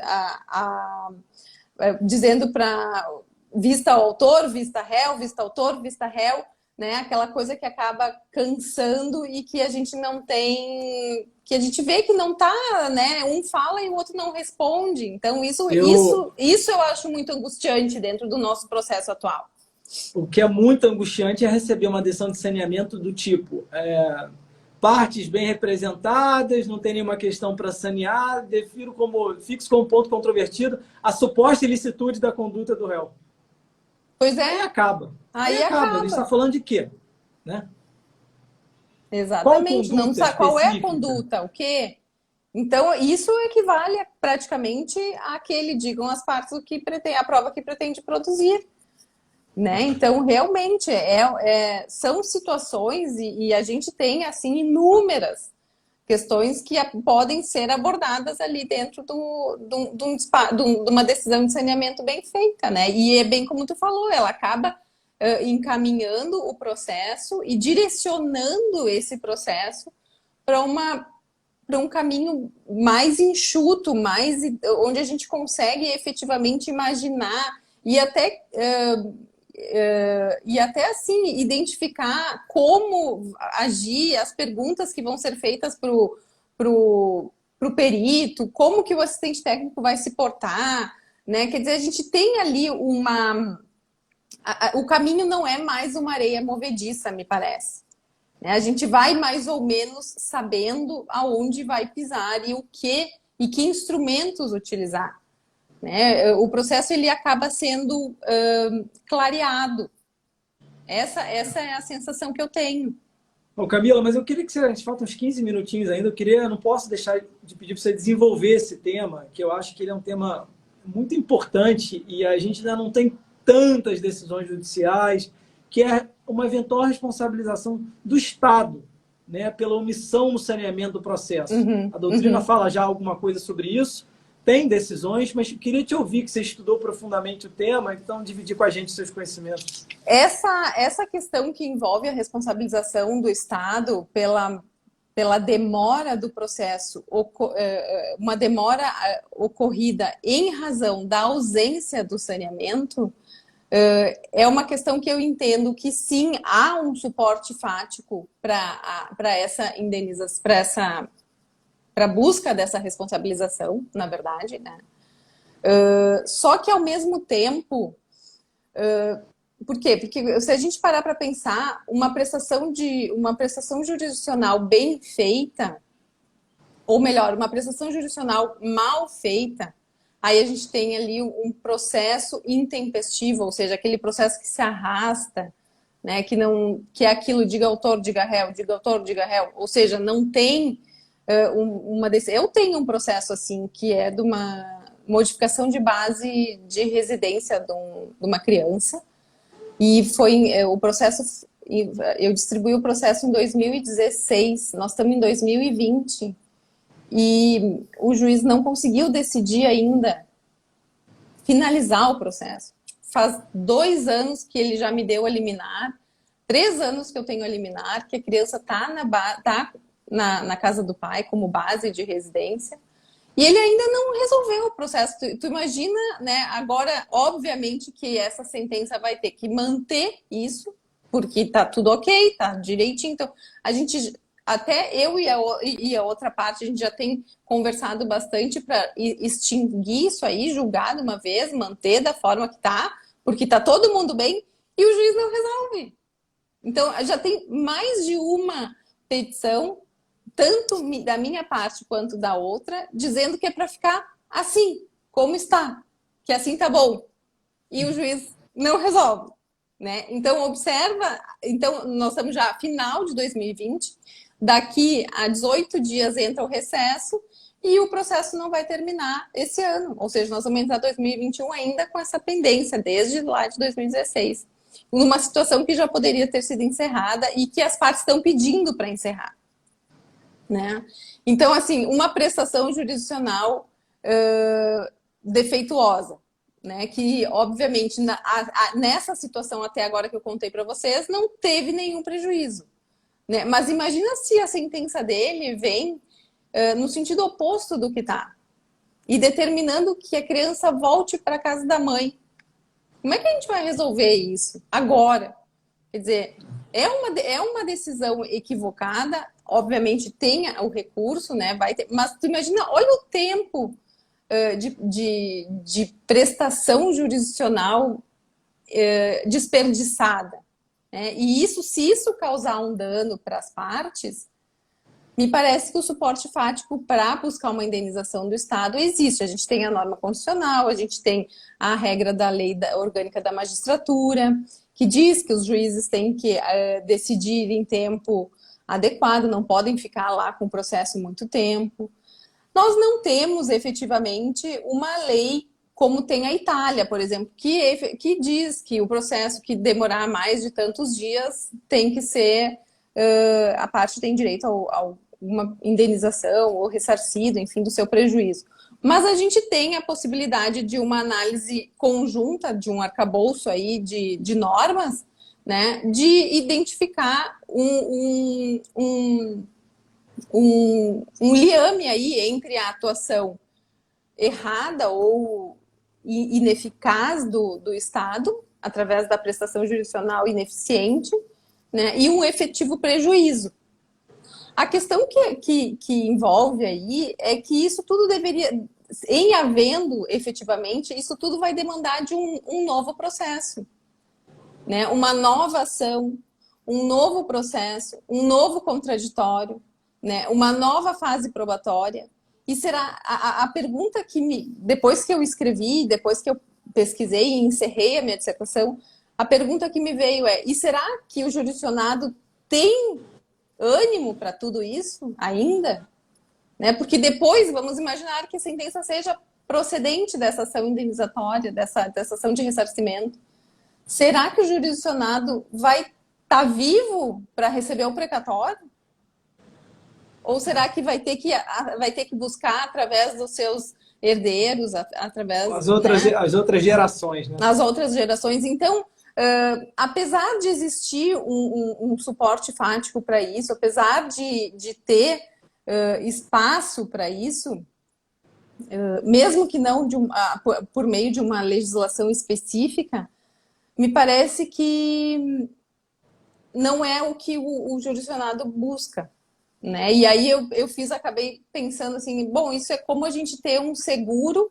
Speaker 2: dizendo para vista autor, vista réu, vista autor, vista réu, né? Aquela coisa que acaba cansando e que a gente não tem, que a gente vê que não tá, né? Um fala e o outro não responde. Então isso eu acho muito angustiante dentro do nosso processo atual.
Speaker 1: O que é muito angustiante é receber uma decisão de saneamento do tipo partes bem representadas, não tem nenhuma questão para sanear, fixo como ponto controvertido a suposta ilicitude da conduta do réu.
Speaker 2: Pois é.
Speaker 1: Aí acaba.
Speaker 2: Aí acaba.
Speaker 1: A gente está falando de quê? Né?
Speaker 2: Exatamente. Não sabe qual é a conduta, o quê? Então, isso equivale praticamente àquele, digam as partes, a prova que pretende produzir. Né? Então, realmente, são situações e a gente tem, assim, inúmeras questões que podem ser abordadas ali dentro de uma decisão de saneamento bem feita, né? E é bem como tu falou, ela acaba encaminhando o processo e direcionando esse processo para um caminho mais enxuto, onde a gente consegue efetivamente imaginar e até assim identificar como agir, as perguntas que vão ser feitas pro perito, como que o assistente técnico vai se portar, né? Quer dizer, a gente tem ali o caminho não é mais uma areia movediça, me parece. A gente vai mais ou menos sabendo aonde vai pisar e que instrumentos utilizar. Né? O processo ele acaba sendo clareado. Essa é a sensação que eu tenho.
Speaker 1: Bom, Camila, mas eu queria que a gente falta uns 15 minutinhos ainda. Eu não posso deixar de pedir para você desenvolver esse tema, que eu acho que ele é um tema muito importante e a gente ainda não tem tantas decisões judiciais, que é uma eventual responsabilização do Estado, né, pela omissão no saneamento do processo. A doutrina fala já alguma coisa sobre isso, tem decisões, mas queria te ouvir, que você estudou profundamente o tema, então dividir com a gente seus conhecimentos.
Speaker 2: Essa questão que envolve a responsabilização do Estado pela demora do processo, uma demora ocorrida em razão da ausência do saneamento, é uma questão que eu entendo que sim, há um suporte fático para essa indenização, para a busca dessa responsabilização, na verdade, né? Só que ao mesmo tempo, por quê? Porque se a gente parar para pensar, uma prestação jurisdicional bem feita, ou melhor, uma prestação jurisdicional mal feita, aí a gente tem ali um processo intempestivo, ou seja, aquele processo que se arrasta, né? Que é aquilo, diga autor, diga réu, diga autor, diga réu, ou seja, não tem eu tenho um processo assim, que é de uma modificação de base de residência de uma criança, e foi o processo, eu distribuí o processo em 2016, nós estamos em 2020, e o juiz não conseguiu decidir ainda finalizar o processo. Faz 2 anos que ele já me deu a liminar, 3 anos que eu tenho a liminar, que a criança está na casa do pai como base de residência, e ele ainda não resolveu o processo. Tu imagina, né? Agora, obviamente que essa sentença vai ter que manter isso, porque tá tudo ok, tá direitinho. Então, a gente, até eu e a outra parte, a gente já tem conversado bastante para extinguir isso aí, julgar de uma vez, manter da forma que tá, porque tá todo mundo bem, e o juiz não resolve. Então, já tem mais de uma petição, tanto da minha parte quanto da outra, dizendo que é para ficar assim, como está, que assim tá bom. E o juiz não resolve, né? Então, observa, nós estamos já final de 2020, daqui a 18 dias entra o recesso e o processo não vai terminar esse ano. Ou seja, nós vamos entrar 2021 ainda com essa pendência, desde lá de 2016. Numa situação que já poderia ter sido encerrada e que as partes estão pedindo para encerrar. Né? Então, assim, uma prestação jurisdicional defeituosa, né? Que, obviamente, nessa situação até agora que eu contei para vocês, não teve nenhum prejuízo. Né? Mas imagina se a sentença dele vem no sentido oposto do que está, e determinando que a criança volte para a casa da mãe. Como é que a gente vai resolver isso agora? Quer dizer, é uma decisão equivocada, obviamente tem o recurso, né? Vai ter, mas tu imagina, olha o tempo de prestação jurisdicional desperdiçada. Né? E se isso causar um dano para as partes, me parece que o suporte fático para buscar uma indenização do Estado existe. A gente tem a norma constitucional, a gente tem a regra da lei orgânica da magistratura, que diz que os juízes têm que decidir em tempo adequado, não podem ficar lá com o processo muito tempo. Nós não temos efetivamente uma lei como tem a Itália, por exemplo, que diz que o processo que demorar mais de tantos dias tem que ser, a parte tem direito a uma indenização ou ressarcido, enfim, do seu prejuízo. Mas a gente tem a possibilidade de uma análise conjunta, de um arcabouço aí de normas, né, de identificar um liame aí entre a atuação errada ou ineficaz do Estado, através da prestação jurisdicional ineficiente, né, e um efetivo prejuízo. A questão que envolve aí é que isso tudo deveria, em havendo efetivamente, isso tudo vai demandar de um novo processo, né, uma nova ação, um novo processo, um novo contraditório, né, uma nova fase probatória. E será a pergunta depois que eu escrevi, depois que eu pesquisei e encerrei a minha dissertação, a pergunta que me veio é: e será que o jurisdicionado tem ânimo para tudo isso ainda? Né? Porque depois vamos imaginar que a sentença seja procedente dessa ação indenizatória, dessa ação de ressarcimento. Será que o jurisdicionado vai estar vivo para receber o precatório? Ou será que vai ter que buscar através dos seus herdeiros, através
Speaker 1: as outras gerações, né?
Speaker 2: As outras gerações. Então, apesar de existir um suporte fático para isso, apesar de ter espaço para isso, mesmo que não por meio de uma legislação específica, me parece que não é o que o jurisdicionado busca. Né? E aí acabei pensando assim, bom, isso é como a gente ter um seguro,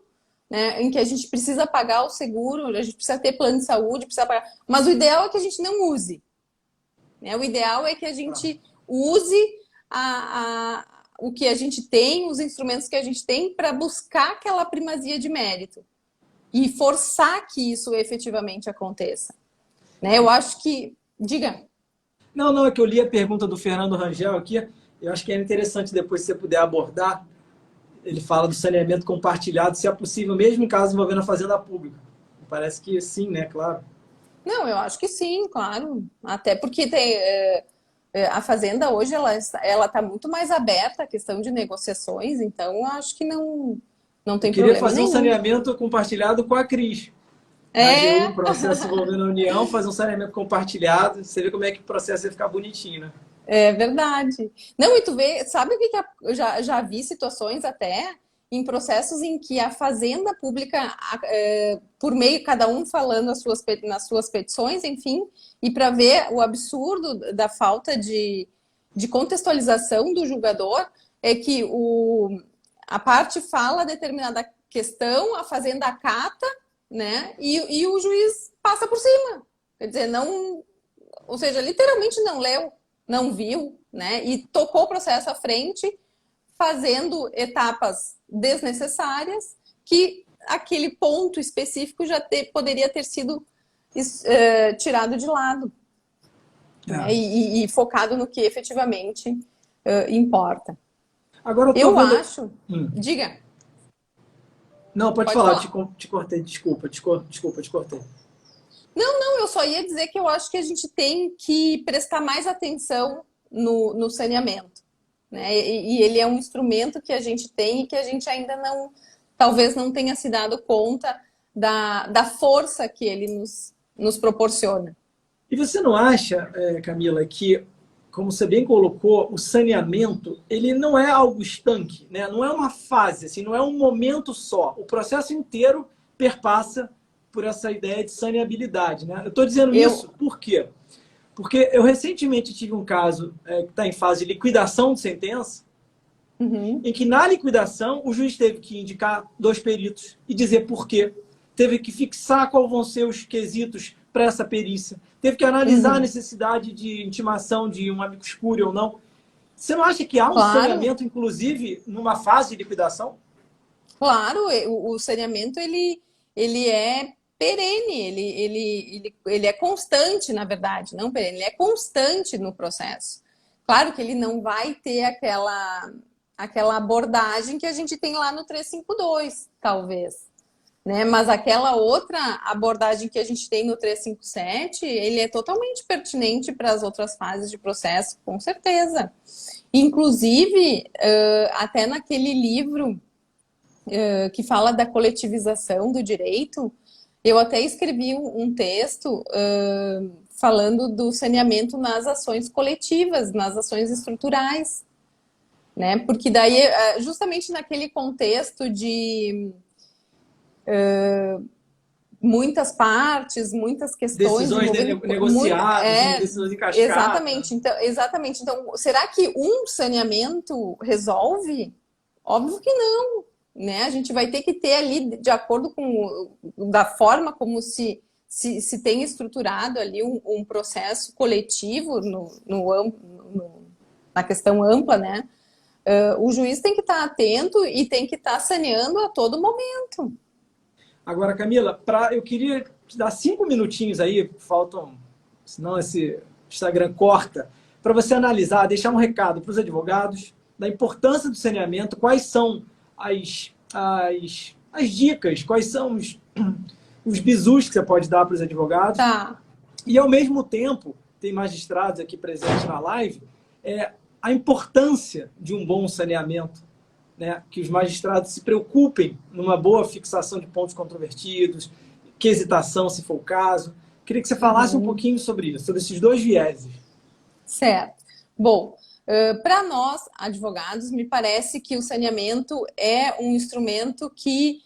Speaker 2: né, em que a gente precisa pagar o seguro, a gente precisa ter plano de saúde, precisa pagar, mas o ideal é que a gente não use. Né? O ideal é que a gente use o que a gente tem, os instrumentos que a gente tem para buscar aquela primazia de mérito e forçar que isso efetivamente aconteça. Né? Eu acho que... Diga.
Speaker 1: Não, é que eu li a pergunta do Fernando Rangel aqui. Eu acho que é interessante depois, se você puder abordar. Ele fala do saneamento compartilhado, se é possível, mesmo em caso envolvendo a fazenda pública. Parece que sim, né? Claro.
Speaker 2: Não, eu acho que sim, claro. Até porque a fazenda hoje ela está muito mais aberta à questão de negociações, então eu acho que não tem problema nenhum. Eu
Speaker 1: queria fazer um saneamento compartilhado com a Cris. Um processo envolvendo a União, fazer um saneamento compartilhado. Você vê como é que o processo ia ficar bonitinho, né?
Speaker 2: É verdade. Não, e tu vê, sabe o que eu já vi situações até em processos em que a fazenda pública, por meio, cada um falando nas suas petições, enfim, e para ver o absurdo da falta de contextualização do julgador, é que a parte fala determinada questão, a fazenda acata, né, e o juiz passa por cima. Quer dizer, não, ou seja, literalmente não leu, não viu, né? E tocou o processo à frente, fazendo etapas desnecessárias que aquele ponto específico já poderia ter sido tirado de lado. Né? E focado no que efetivamente importa.
Speaker 1: Agora
Speaker 2: eu acho... Diga.
Speaker 1: Não, pode falar. Te cortei, desculpa, te cortei.
Speaker 2: Não, eu só ia dizer que eu acho que a gente tem que prestar mais atenção no saneamento. Né? E ele é um instrumento que a gente tem e que a gente ainda talvez não tenha se dado conta da força que ele nos proporciona.
Speaker 1: E você não acha, Camila, que, como você bem colocou, o saneamento ele não é algo estanque, né? Não é uma fase, assim, não é um momento só. O processo inteiro perpassa por essa ideia de saneabilidade, né? Eu estou dizendo isso por quê? Porque eu recentemente tive um caso que está em fase de liquidação de sentença, em que na liquidação o juiz teve que indicar 2 peritos e dizer por quê. Teve que fixar quais vão ser os quesitos para essa perícia. Teve que analisar a necessidade de intimação de um amicus curiae ou não. Você não acha que há um saneamento, inclusive, numa fase de liquidação?
Speaker 2: Claro, o saneamento ele é perene, ele é constante, na verdade, não perene, ele é constante no processo. Claro que ele não vai ter aquela abordagem que a gente tem lá no 352, talvez. Né? Mas aquela outra abordagem que a gente tem no 357, ele é totalmente pertinente para as outras fases de processo, com certeza. Inclusive, até naquele livro que fala da coletivização do direito, eu até escrevi um texto falando do saneamento nas ações coletivas, nas ações estruturais, né? Porque daí, justamente naquele contexto de muitas partes, muitas questões
Speaker 1: Decisões negociadas, decisões em cascata.
Speaker 2: Exatamente. Então, será que um saneamento resolve? Óbvio que não, né? A gente vai ter que ter ali, de acordo com da forma como se tem estruturado ali um processo coletivo na questão ampla, né? O juiz tem que estar atento e tem que estar saneando a todo momento.
Speaker 1: Agora, Camila, eu queria te dar 5 minutinhos aí, faltam, senão esse Instagram corta, para você analisar, deixar um recado para os advogados da importância do saneamento, quais são as dicas, quais são os bizus que você pode dar para os advogados.
Speaker 2: Tá.
Speaker 1: E, ao mesmo tempo, tem magistrados aqui presentes na live, a importância de um bom saneamento, né? Que os magistrados se preocupem numa boa fixação de pontos controvertidos, que hesitação, se for o caso. Queria que você falasse um pouquinho sobre isso, sobre esses dois vieses.
Speaker 2: Certo. Bom, para nós, advogados, me parece que o saneamento é um instrumento que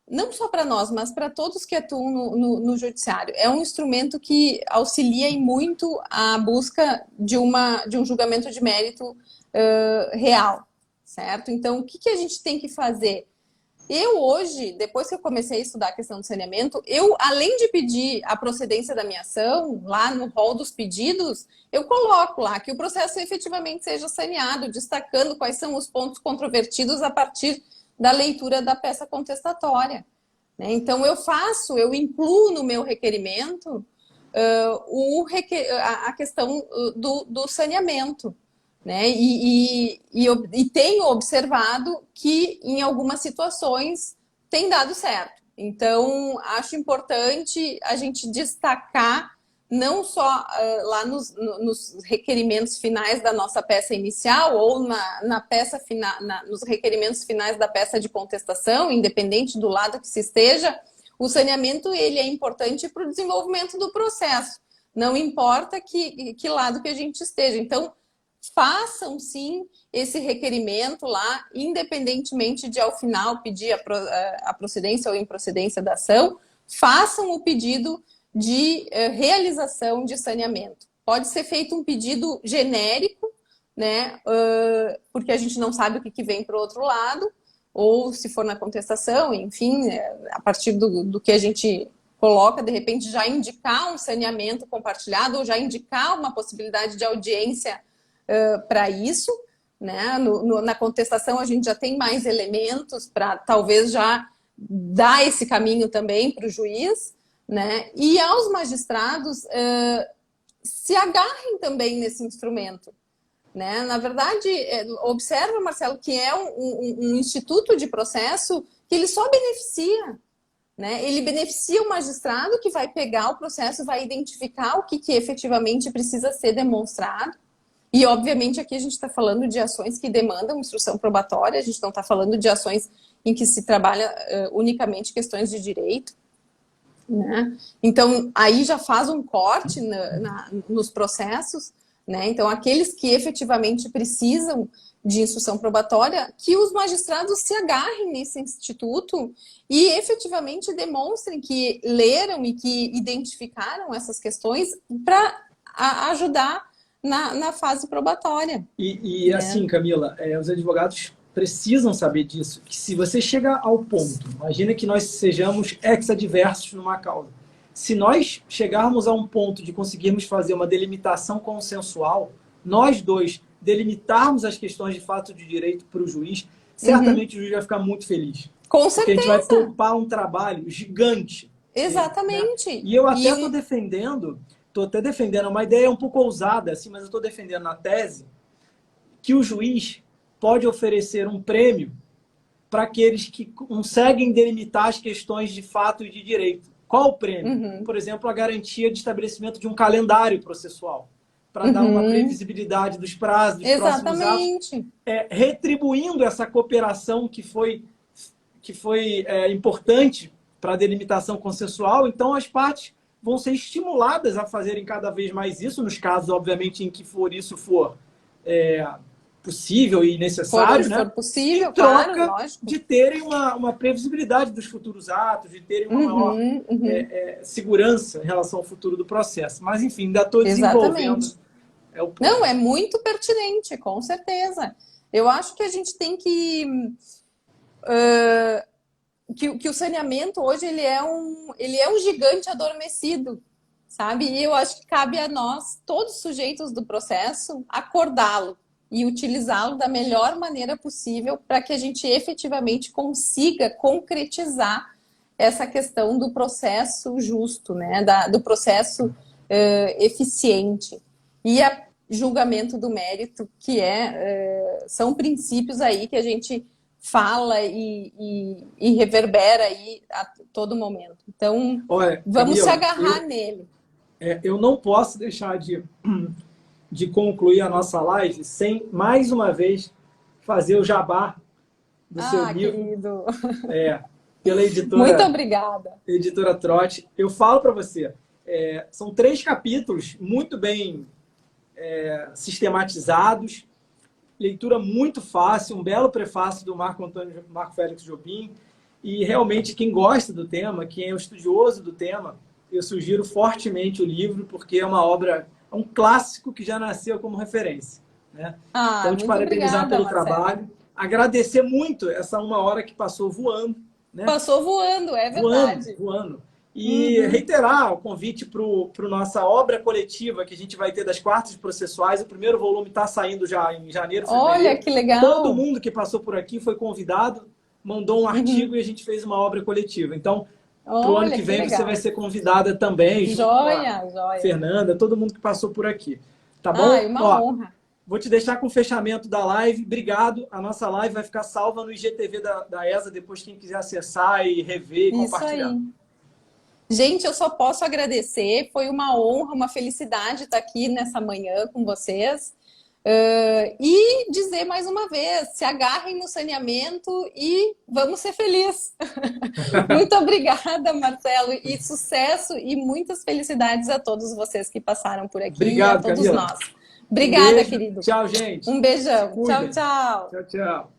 Speaker 2: não só para nós, mas para todos que atuam no judiciário, é um instrumento que auxilia em muito a busca de um julgamento de mérito real, certo? Então, o que a gente tem que fazer? Eu hoje, depois que eu comecei a estudar a questão do saneamento, além de pedir a procedência da minha ação, lá no rol dos pedidos, eu coloco lá que o processo efetivamente seja saneado, destacando quais são os pontos controvertidos a partir da leitura da peça contestatória. Né? Então, eu incluo no meu requerimento a questão do saneamento. Né? E tenho observado que em algumas situações tem dado certo. Então, acho importante a gente destacar não só lá nos requerimentos finais da nossa peça inicial ou na peça final, nos requerimentos finais da peça de contestação, independente do lado que se esteja, o saneamento ele é importante para o desenvolvimento do processo. Não importa que lado que a gente esteja. Então, façam sim esse requerimento lá, independentemente de ao final pedir a procedência ou improcedência da ação, façam o pedido de realização de saneamento. Pode ser feito um pedido genérico, né, porque a gente não sabe o que vem para o outro lado, ou se for na contestação, enfim, a partir do que a gente coloca, de repente já indicar um saneamento compartilhado, ou já indicar uma possibilidade de audiência para isso, né? Na contestação a gente já tem mais elementos para talvez já dar esse caminho também para o juiz, né? E aos magistrados se agarrem também nesse instrumento, né? Na verdade, observa, Marcelo, que é um instituto de processo que ele só beneficia, né? Ele beneficia o magistrado que vai pegar o processo, vai identificar o que efetivamente precisa ser demonstrado. E, obviamente, aqui a gente está falando de ações que demandam instrução probatória, a gente não está falando de ações em que se trabalha unicamente questões de direito. Né? Então, aí já faz um corte nos processos. Né? Então, aqueles que efetivamente precisam de instrução probatória, que os magistrados se agarrem nesse instituto e efetivamente demonstrem que leram e que identificaram essas questões para ajudar na fase probatória.
Speaker 1: E assim, Camila, os advogados precisam saber disso, que se você chega ao ponto, imagina que nós sejamos ex-adversos numa causa, se nós chegarmos a um ponto de conseguirmos fazer uma delimitação consensual, nós dois delimitarmos as questões de fato de direito para o juiz, certamente o juiz vai ficar muito feliz.
Speaker 2: Com
Speaker 1: certeza. Porque a gente vai poupar um trabalho gigante.
Speaker 2: Exatamente.
Speaker 1: Né? E eu até estou até defendendo uma ideia um pouco ousada, assim, mas eu estou defendendo na tese que o juiz pode oferecer um prêmio para aqueles que conseguem delimitar as questões de fato e de direito. Qual o prêmio? Por exemplo, a garantia de estabelecimento de um calendário processual, para dar uma previsibilidade dos prazos, dos próximos atos, retribuindo essa cooperação que foi importante para a delimitação consensual. Então, as partes vão ser estimuladas a fazerem cada vez mais isso, nos casos, obviamente, em que isso for possível e necessário, né?
Speaker 2: For possível,
Speaker 1: em troca
Speaker 2: claro, lógico.
Speaker 1: de terem uma previsibilidade dos futuros atos, de terem uma maior segurança em relação ao futuro do processo. Mas, enfim, ainda estou desenvolvendo.
Speaker 2: Não, é muito pertinente, com certeza. Eu acho que a gente tem que o saneamento hoje ele é um gigante adormecido, sabe? E eu acho que cabe a nós, todos os sujeitos do processo, acordá-lo e utilizá-lo da melhor maneira possível para que a gente efetivamente consiga concretizar essa questão do processo justo, né? Do processo eficiente. E a julgamento do mérito, que são princípios aí que a gente fala e reverbera aí a todo momento. Então,
Speaker 1: olha,
Speaker 2: vamos se agarrar nele.
Speaker 1: Eu não posso deixar de concluir a nossa live sem, mais uma vez, fazer o jabá do seu livro.
Speaker 2: Querido.
Speaker 1: Pela editora...
Speaker 2: Muito obrigada.
Speaker 1: Editora Trotti. Eu falo para você, são 3 capítulos muito bem sistematizados, leitura muito fácil, um belo prefácio do Marco Félix Jobim, e realmente quem gosta do tema, quem é um estudioso do tema, eu sugiro fortemente o livro, porque é uma obra, é um clássico que já nasceu como referência, né? Então, te parabenizar pelo trabalho, agradecer muito essa 1 hora que passou voando, né?
Speaker 2: Passou voando, é verdade.
Speaker 1: Voando. E reiterar o convite para a nossa obra coletiva que a gente vai ter das quartas processuais. O primeiro volume está saindo já em janeiro, fevereiro.
Speaker 2: Olha, que legal!
Speaker 1: Todo mundo que passou por aqui foi convidado, mandou um artigo e a gente fez uma obra coletiva. Então, para o ano que vem, você vai ser convidada também.
Speaker 2: Joia.
Speaker 1: Fernanda, todo mundo que passou por aqui. Tá bom?
Speaker 2: Uma honra.
Speaker 1: Vou te deixar com o fechamento da live. Obrigado. A nossa live vai ficar salva no IGTV da ESA, depois quem quiser acessar e rever e compartilhar.
Speaker 2: Isso aí. Gente, eu só posso agradecer. Foi uma honra, uma felicidade estar aqui nessa manhã com vocês. E dizer mais uma vez, se agarrem no saneamento e vamos ser felizes. Muito obrigada, Marcelo, e sucesso e muitas felicidades a todos vocês que passaram por aqui.
Speaker 1: Obrigado,
Speaker 2: e a todos
Speaker 1: Camila.
Speaker 2: nós. Obrigada,
Speaker 1: beijo.
Speaker 2: querido.
Speaker 1: Tchau, gente.
Speaker 2: Um beijão.
Speaker 1: Cuida.
Speaker 2: Tchau, tchau.
Speaker 1: Tchau, tchau.